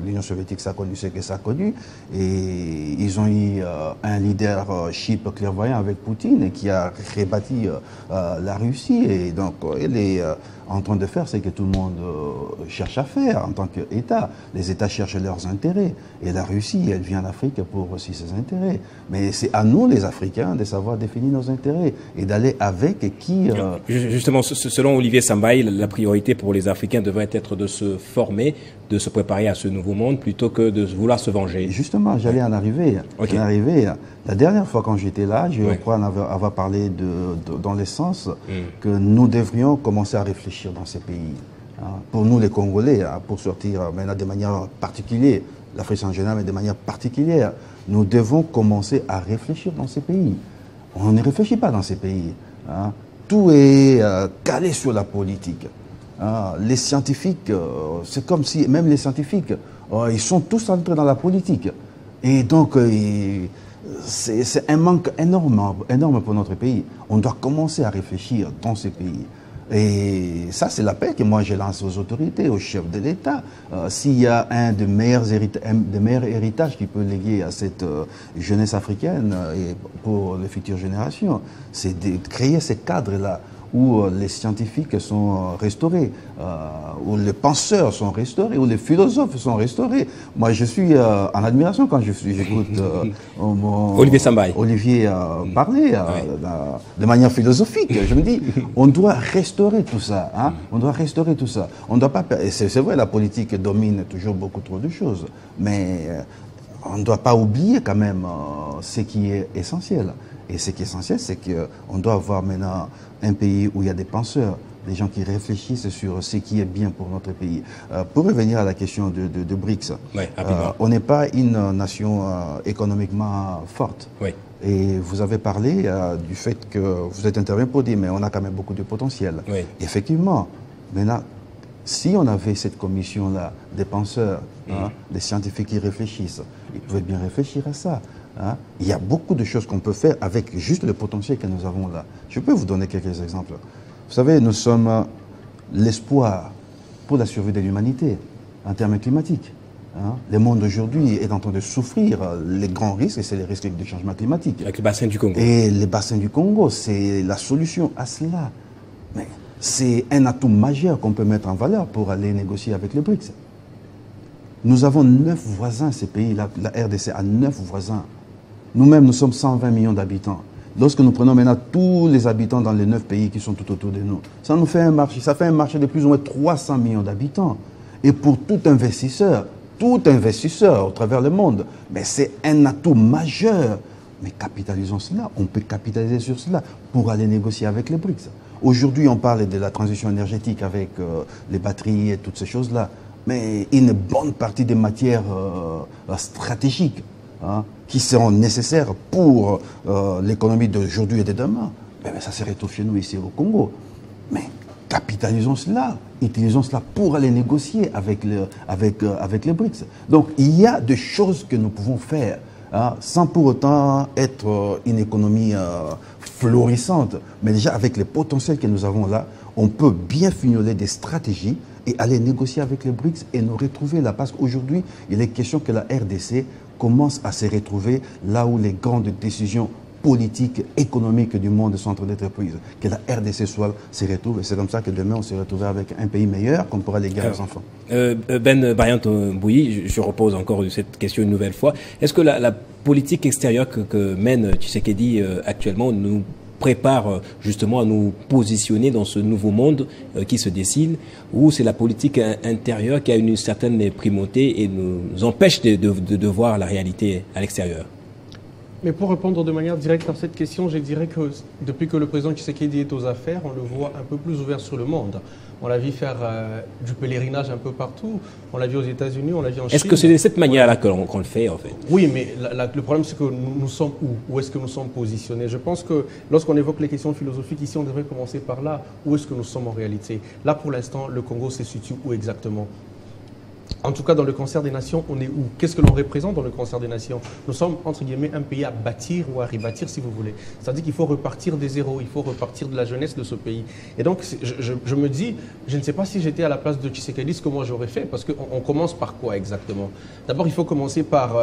L'Union soviétique a connu ce qu'elle a connu. Et ils ont eu un leadership clairvoyant avec Poutine qui a rebâti la Russie. Et donc, elle est en train de faire ce que tout le monde cherche à faire en tant qu'État. Les États cherchent leurs intérêts. Et la Russie, elle vient en Afrique pour aussi ses intérêts. Mais c'est à nous, les Africains, de savoir définir nos intérêts et d'aller avec qui... Justement, selon Olivier Sambaï, la priorité pour les Africains devrait être de se former, de se préparer à ce nouveau monde, plutôt que de vouloir se venger. Justement, j'allais en arriver. Okay. La dernière fois quand j'étais là, je crois avoir parlé dans le sens que nous devrions commencer à réfléchir dans ces pays. Hein, pour nous, les Congolais, hein, pour sortir maintenant de manière particulière, l'Afrique en général, mais de manière particulière, nous devons commencer à réfléchir dans ces pays. On ne réfléchit pas dans ces pays. Hein. Tout est calé sur la politique. Les scientifiques, c'est comme si, même les scientifiques, ils sont tous entrés dans la politique. Et donc, c'est un manque énorme pour notre pays. On doit commencer à réfléchir dans ces pays. Et ça, c'est l'appel que moi j'ai lancé aux autorités, aux chefs de l'État. S'il y a un des meilleurs héritages qui peut léguer à cette jeunesse africaine et pour les futures générations, c'est de créer ces cadres-là où les scientifiques sont restaurés, où les penseurs sont restaurés, où les philosophes sont restaurés. Moi, je suis en admiration quand j'écoute Olivier Sambaï. Olivier parler de manière philosophique. Je me dis, on doit restaurer tout ça. Hein? On doit restaurer tout ça. On doit pas. C'est vrai, la politique domine toujours beaucoup trop de choses, mais on ne doit pas oublier quand même ce qui est essentiel. Et ce qui est essentiel, c'est qu'on doit avoir maintenant un pays où il y a des penseurs, des gens qui réfléchissent sur ce qui est bien pour notre pays. Pour revenir à la question de BRICS, on n'est pas une nation économiquement forte. Oui. Et vous avez parlé du fait que vous êtes intervenu pour dire, mais on a quand même beaucoup de potentiel. Oui. Effectivement, maintenant, si on avait cette commission-là, des penseurs, des scientifiques qui réfléchissent, ils pouvaient bien réfléchir à ça. Hein? Il y a beaucoup de choses qu'on peut faire avec juste le potentiel que nous avons là. Je peux vous donner quelques exemples. Vous savez, nous sommes l'espoir pour la survie de l'humanité en termes climatiques. Hein? Le monde aujourd'hui est en train de souffrir les grands risques, et c'est les risques du changement climatique. Avec le bassin du Congo. Et le bassin du Congo, c'est la solution à cela. Mais c'est un atout majeur qu'on peut mettre en valeur pour aller négocier avec les BRICS. Nous avons 9 voisins, ces pays, la RDC a 9 voisins. Nous-mêmes, nous sommes 120 millions d'habitants. Lorsque nous prenons maintenant tous les habitants dans les 9 pays qui sont tout autour de nous, ça nous fait un marché, ça fait un marché de plus ou moins 300 millions d'habitants. Et pour tout investisseur au travers le monde, mais c'est un atout majeur. Mais capitalisons cela, on peut capitaliser sur cela pour aller négocier avec les BRICS. Aujourd'hui, on parle de la transition énergétique avec les batteries et toutes ces choses-là, mais une bonne partie des matières stratégiques qui seront nécessaires pour l'économie d'aujourd'hui et de demain, mais ça se retrouve chez nous ici au Congo. Mais capitalisons cela, utilisons cela pour aller négocier avec les BRICS. Donc il y a des choses que nous pouvons faire sans pour autant être une économie florissante. Mais déjà avec les potentiels que nous avons là, on peut bien fignoler des stratégies et aller négocier avec les BRICS et nous retrouver là. Parce qu'aujourd'hui, il est question que la RDC commence à se retrouver là où les grandes décisions politiques, économiques du monde sont en train d'être prises. Que la RDC se retrouve. Et c'est comme ça que demain, on se retrouvera avec un pays meilleur qu'on pourra léguer aux enfants. Ben Bariante-Mbouyi, je repose encore cette question une nouvelle fois. Est-ce que la politique extérieure que mène Tshisekedi actuellement nous prépare justement à nous positionner dans ce nouveau monde qui se dessine, ou c'est la politique intérieure qui a une certaine primauté et nous empêche de voir la réalité à l'extérieur? Mais pour répondre de manière directe à cette question, je dirais que depuis que le président Tshisekedi est aux affaires, on le voit un peu plus ouvert sur le monde. On l'a vu faire du pèlerinage un peu partout. On l'a vu aux États-Unis, on l'a vu en Chine. Est-ce que c'est de cette manière-là qu'on le fait, en fait? Oui, mais le problème, c'est que nous sommes où? Où est-ce que nous sommes positionnés? Je pense que lorsqu'on évoque les questions philosophiques ici, on devrait commencer par là. Où est-ce que nous sommes en réalité? Là, pour l'instant, le Congo se situe où exactement? En tout cas, dans le concert des nations, on est où? Qu'est-ce que l'on représente dans le concert des nations? Nous sommes, entre guillemets, un pays à bâtir ou à rebâtir, si vous voulez. C'est-à-dire qu'il faut repartir des zéros, il faut repartir de la jeunesse de ce pays. Et donc, je me dis, je ne sais pas si j'étais à la place de Tshisekedi, comment j'aurais fait, parce qu'on commence par quoi exactement? D'abord, il faut commencer par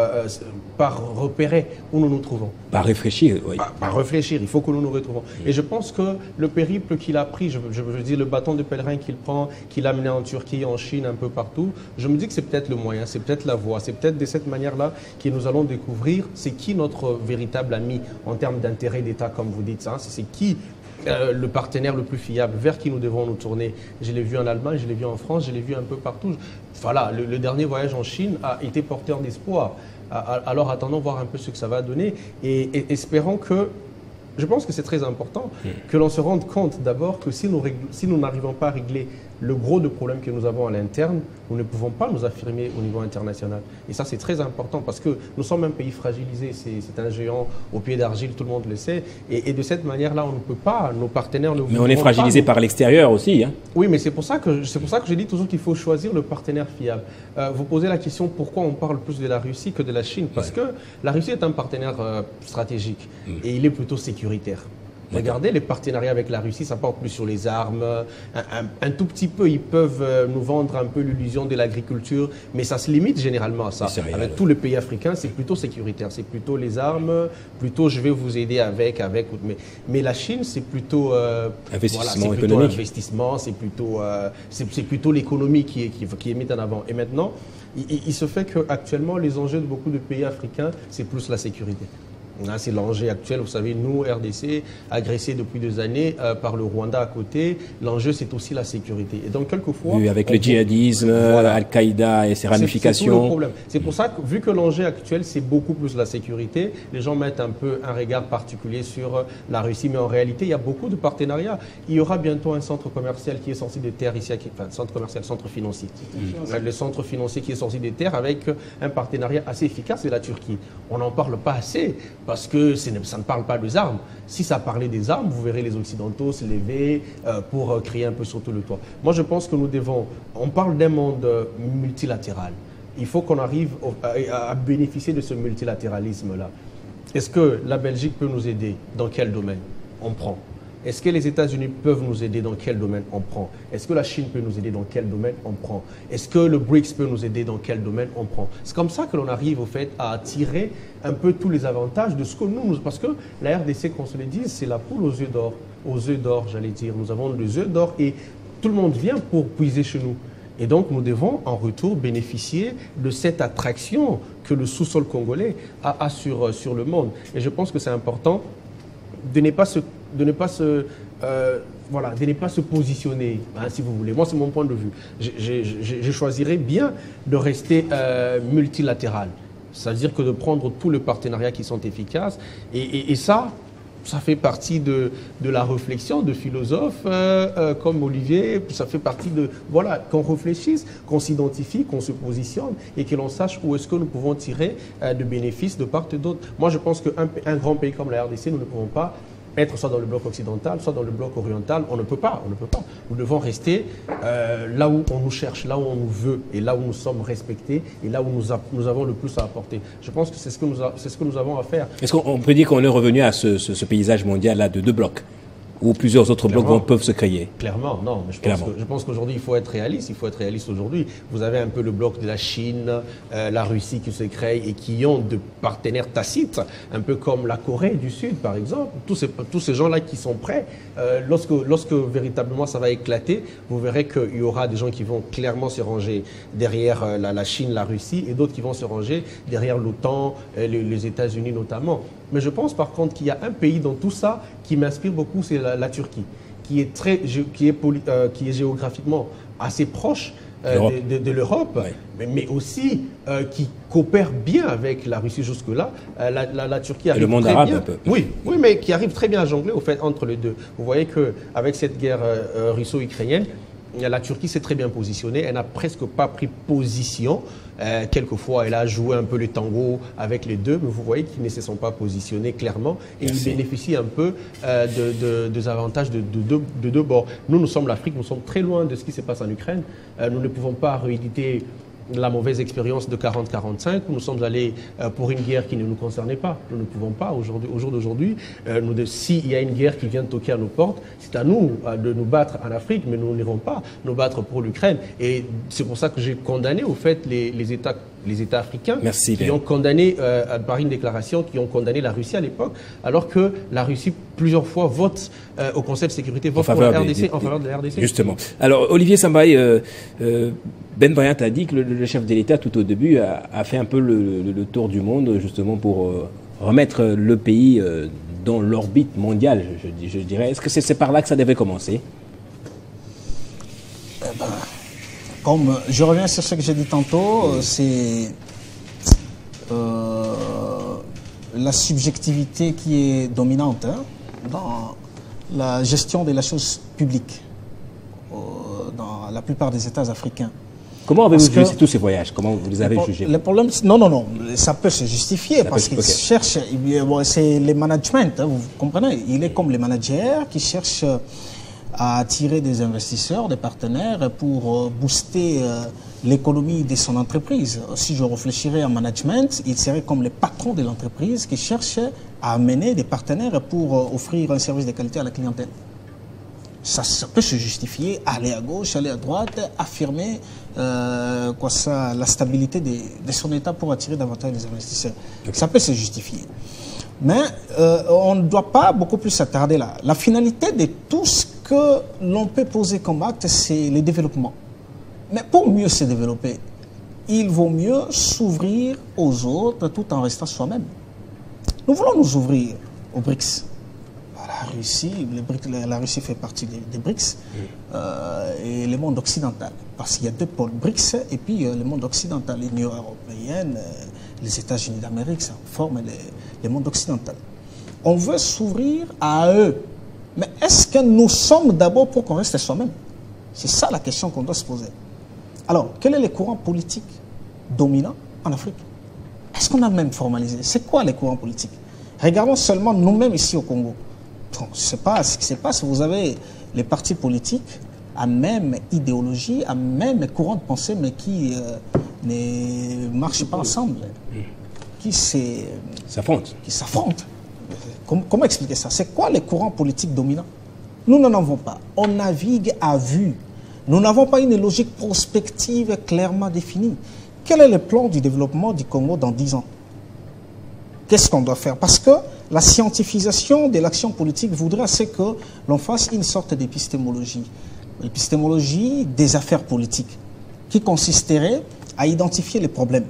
repérer où nous nous trouvons. Par réfléchir, oui. Par réfléchir, il faut que nous nous retrouvons. Et je pense que le périple qu'il a pris, je veux dire, le bâton de pèlerin qu'il prend, qu'il a mené en Turquie, en Chine, un peu partout, je me dis que c'est peut-être le moyen, c'est peut-être la voie, c'est peut-être de cette manière-là que nous allons découvrir c'est qui notre véritable ami en termes d'intérêt d'État, comme vous dites. C'est qui le partenaire le plus fiable, vers qui nous devons nous tourner. Je l'ai vu en Allemagne, je l'ai vu en France, je l'ai vu un peu partout. Voilà, le dernier voyage en Chine a été porteur d'espoir. Alors attendons voir un peu ce que ça va donner et espérons que, je pense que c'est très important, que l'on se rende compte d'abord que si nous n'arrivons pas à régler le gros de problèmes que nous avons à l'interne, nous ne pouvons pas nous affirmer au niveau international. Et ça, c'est très important parce que nous sommes un pays fragilisé. C'est un géant au pied d'argile, tout le monde le sait. Et de cette manière-là, on ne peut pas, nos partenaires ne. Mais on est fragilisé par l'extérieur aussi. Hein. Oui, mais c'est pour ça que je dis toujours qu'il faut choisir le partenaire fiable. Vous posez la question pourquoi on parle plus de la Russie que de la Chine? Parce que la Russie est un partenaire stratégique et il est plutôt sécuritaire. Regardez, les partenariats avec la Russie, ça porte plus sur les armes. Un tout petit peu, ils peuvent nous vendre un peu l'illusion de l'agriculture, mais ça se limite généralement à ça. Avec tous les pays africains, c'est plutôt sécuritaire. C'est plutôt les armes, plutôt je vais vous aider avec. Mais la Chine, c'est plutôt investissement économique. C'est plutôt l'économie qui est mise en avant. Et maintenant, il se fait qu'actuellement, les enjeux de beaucoup de pays africains, c'est plus la sécurité. C'est l'enjeu actuel, vous savez, nous, RDC, agressés depuis 2 années par le Rwanda à côté, l'enjeu c'est aussi la sécurité. Et donc quelquefois... Oui, avec le djihadisme, Al-Qaïda et ses ramifications. C'est tout le problème. C'est pour ça que, vu que l'enjeu actuel c'est beaucoup plus la sécurité, les gens mettent un peu un regard particulier sur la Russie, mais en réalité il y a beaucoup de partenariats. Il y aura bientôt un centre commercial qui est sorti des terres ici, centre commercial, centre financier. Le centre financier qui est sorti des terres avec un partenariat assez efficace, c'est la Turquie. On n'en parle pas assez. Parce que ça ne parle pas des armes. Si ça parlait des armes, vous verrez les Occidentaux se lever pour crier un peu sur tout le toit. Moi, je pense que on parle d'un monde multilatéral. Il faut qu'on arrive à bénéficier de ce multilatéralisme-là. Est-ce que la Belgique peut nous aider? Dans quel domaine? On prend. Est-ce que les États-Unis peuvent nous aider? Dans quel domaine? On prend. Est-ce que la Chine peut nous aider? Dans quel domaine? On prend. Est-ce que le BRICS peut nous aider? Dans quel domaine? On prend. C'est comme ça que l'on arrive au fait à tirer un peu tous les avantages de ce que nous... Parce que la RDC, qu'on se le dise, c'est la poule aux œufs d'or. Aux œufs d'or, j'allais dire. Nous avons les œufs d'or et tout le monde vient pour puiser chez nous. Et donc, nous devons en retour bénéficier de cette attraction que le sous-sol congolais a sur le monde. Et je pense que c'est important de ne pas se voilà, de ne pas se positionner, hein, si vous voulez. Moi, c'est mon point de vue. Je choisirais bien de rester multilatéral. C'est-à-dire que de prendre tous les partenariats qui sont efficaces. Et ça fait partie de la réflexion de philosophes comme Olivier. Ça fait partie de, voilà, qu'on réfléchisse, qu'on s'identifie, qu'on se positionne et que l'on sache où est-ce que nous pouvons tirer de bénéfices de part et d'autre. Moi, je pense qu'un grand pays comme la RDC, nous ne pouvons pas être soit dans le bloc occidental, soit dans le bloc oriental. On ne peut pas. Nous devons rester là où on nous cherche, là où on nous veut et là où nous sommes respectés et là où nous avons le plus à apporter. Je pense que c'est ce que nous avons à faire. Est-ce qu'on peut dire qu'on est revenu à ce paysage mondial-là de deux blocs où plusieurs autres blocs peuvent se créer? Clairement, non. Mais je pense qu'aujourd'hui, il faut être réaliste. Il faut être réaliste aujourd'hui. Vous avez un peu le bloc de la Chine, la Russie qui se crée et qui ont de partenaires tacites, un peu comme la Corée du Sud, par exemple. Tous ces gens-là qui sont prêts. Lorsque véritablement ça va éclater, vous verrez qu'il y aura des gens qui vont clairement se ranger derrière la Chine, la Russie, et d'autres qui vont se ranger derrière l'OTAN, les États-Unis notamment. Mais je pense par contre qu'il y a un pays dans tout ça qui m'inspire beaucoup, c'est la Turquie, qui est géographiquement assez proche de l'Europe, oui. mais aussi qui coopère bien avec la Russie jusque-là. La Turquie arrive et le monde très arabe bien. un peu. Oui, mais qui arrive très bien à jongler au fait entre les deux. Vous voyez qu'avec cette guerre russo-ukrainienne, la Turquie s'est très bien positionnée. Elle n'a presque pas pris position. Quelquefois, elle a joué un peu le tango avec les deux, mais vous voyez qu'ils ne se sont pas positionnés clairement et ils bénéficient un peu des avantages de deux bords. Nous sommes l'Afrique, nous sommes très loin de ce qui se passe en Ukraine. Nous ne pouvons pas rééditer la mauvaise expérience de 40-45, nous sommes allés pour une guerre qui ne nous concernait pas. Nous ne pouvons pas, au jour d'aujourd'hui, s'il y a une guerre qui vient de toquer à nos portes, c'est à nous de nous battre en Afrique, mais nous n'irons pas nous battre pour l'Ukraine. Et c'est pour ça que j'ai condamné, au fait, les États africains qui ont condamné, par une déclaration, qui ont condamné la Russie à l'époque, alors que la Russie, plusieurs fois, vote au Conseil de sécurité, vote pour la RDC, en faveur de la RDC. Justement. Alors, Olivier Sambaye, Ben Bryant a dit que le chef de l'État, tout au début, a fait un peu le tour du monde, justement, pour remettre le pays dans l'orbite mondiale, je dirais. Est-ce que c'est par là que ça devait commencer? Comme je reviens sur ce que j'ai dit tantôt, c'est la subjectivité qui est dominante dans la gestion de la chose publique dans la plupart des États africains. Comment avez-vous jugé tous ces voyages? Comment vous les avez jugés? Le problème, non, ça peut se justifier parce qu'il cherche, c'est les managements, vous comprenez? Il est comme les managers qui cherchent à attirer des investisseurs, des partenaires pour booster l'économie de son entreprise. Si je réfléchirais en management, il serait comme les patrons de l'entreprise qui cherchent à amener des partenaires pour offrir un service de qualité à la clientèle. Ça peut se justifier, aller à gauche, aller à droite, affirmer la stabilité de son État pour attirer davantage les investisseurs. Okay. Ça peut se justifier. Mais on ne doit pas beaucoup plus s'attarder là. La finalité de tout ce que l'on peut poser comme acte, c'est le développement. Mais pour mieux se développer, il vaut mieux s'ouvrir aux autres tout en restant soi-même. Nous voulons nous ouvrir aux BRICS. La Russie fait partie des BRICS et le monde occidental. Parce qu'il y a deux pôles, BRICS et puis le monde occidental, l'Union européenne, les États-Unis d'Amérique, ça forme le monde occidental. On veut s'ouvrir à eux. Mais est-ce que nous sommes d'abord pour qu'on reste soi-même? C'est ça la question qu'on doit se poser. Alors, quel est le courant politique dominant en Afrique? Est-ce qu'on a même formalisé? C'est quoi les courants politiques? Regardons seulement nous-mêmes ici au Congo. Bon, je ne sais pas ce qui se passe. Vous avez les partis politiques à même idéologie, à même courant de pensée, mais qui ne marchent pas ensemble, qui s'affrontent. Comment expliquer ça? C'est quoi les courants politiques dominants? Nous n'en avons pas. On navigue à vue. Nous n'avons pas une logique prospective clairement définie. Quel est le plan du développement du Congo dans 10 ans? Qu'est-ce qu'on doit faire? Parce que la scientifisation de l'action politique voudrait que l'on fasse une sorte d'épistémologie. L'épistémologie des affaires politiques, qui consisterait à identifier les problèmes,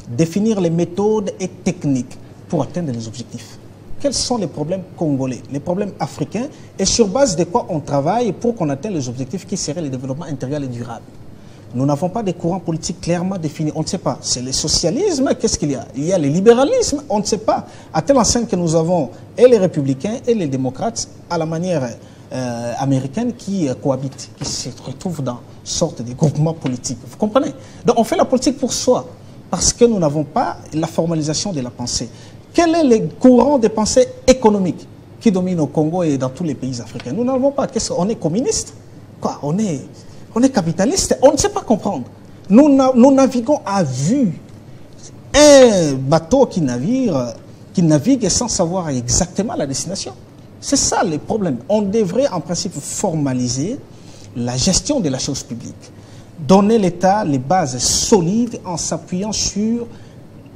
définir les méthodes et techniques pour atteindre les objectifs. quels sont les problèmes congolais, les problèmes africains, et sur base de quoi on travaille pour qu'on atteigne les objectifs qui seraient le développement intégral et durable. Nous n'avons pas de courants politiques clairement définis. On ne sait pas. C'est le socialisme, qu'est-ce qu'il y a? Il y a le libéralisme, on ne sait pas. À telle enseigne que nous avons et les républicains et les démocrates à la manière américaine qui cohabitent, qui se retrouvent dans sorte de groupement politique. Vous comprenez? Donc on fait la politique pour soi, parce que nous n'avons pas la formalisation de la pensée. Quel est le courant de pensée économique qui domine au Congo et dans tous les pays africains? Nous n'avons pas. On est communiste? Quoi? On est capitaliste? On ne sait pas comprendre. Nous naviguons à vue. Un bateau qui navigue sans savoir exactement la destination. C'est ça le problème. On devrait en principe formaliser la gestion de la chose publique. Donner l'État les bases solides en s'appuyant sur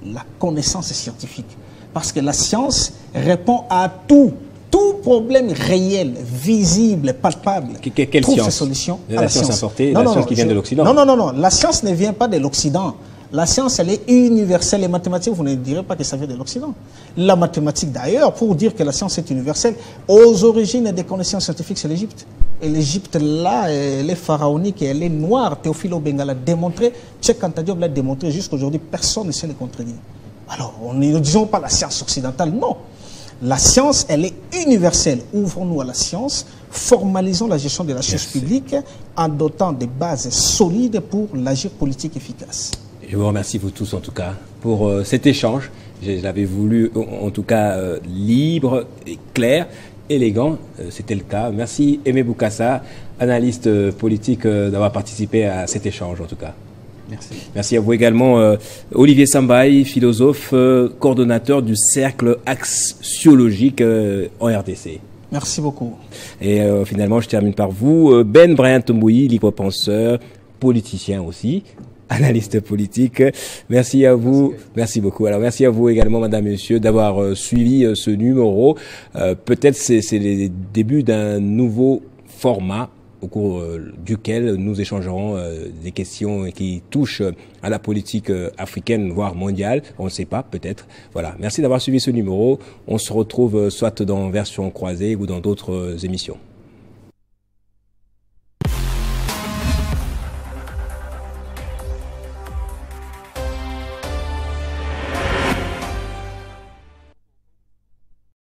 la connaissance scientifique. Parce que la science répond à tout problème réel, visible, palpable. Quelle trouve science? ses solutions la science importée, la science qui vient de l'Occident. Non. La science ne vient pas de l'Occident. La science, elle est universelle. Les mathématiques, vous ne direz pas que ça vient de l'Occident. La mathématique, d'ailleurs, pour dire que la science est universelle, aux origines des connaissances scientifiques, c'est l'Égypte. Et l'Égypte, là, elle est pharaonique et elle est noire. Théophile Obenga l'a démontré. Cheikh Anta Diop l'a démontré. Jusqu'aujourd'hui, personne ne sait le contredire. Alors, ne disons pas la science occidentale, non. La science, elle est universelle. Ouvrons-nous à la science, formalisons la gestion de la chose publique en dotant des bases solides pour l'agir politique efficace. Je vous remercie vous tous en tout cas pour cet échange. Je l'avais voulu en tout cas libre et clair, élégant. C'était le cas. Merci Aimé Boukassa, analyste politique, d'avoir participé à cet échange en tout cas. Merci. Merci à vous également Olivier Sambaï, philosophe, coordonnateur du cercle axiologique en RDC. Merci beaucoup. Et finalement, je termine par vous, Ben Bryant Tombouyi, libre-penseur, politicien aussi, analyste politique. Merci à vous. Merci beaucoup. Alors, merci à vous également, madame, messieurs, d'avoir suivi ce numéro. Peut-être c'est les débuts d'un nouveau format au cours duquel nous échangerons des questions qui touchent à la politique africaine, voire mondiale. On ne sait pas, peut-être. Voilà. Merci d'avoir suivi ce numéro. On se retrouve soit dans version croisée ou dans d'autres émissions.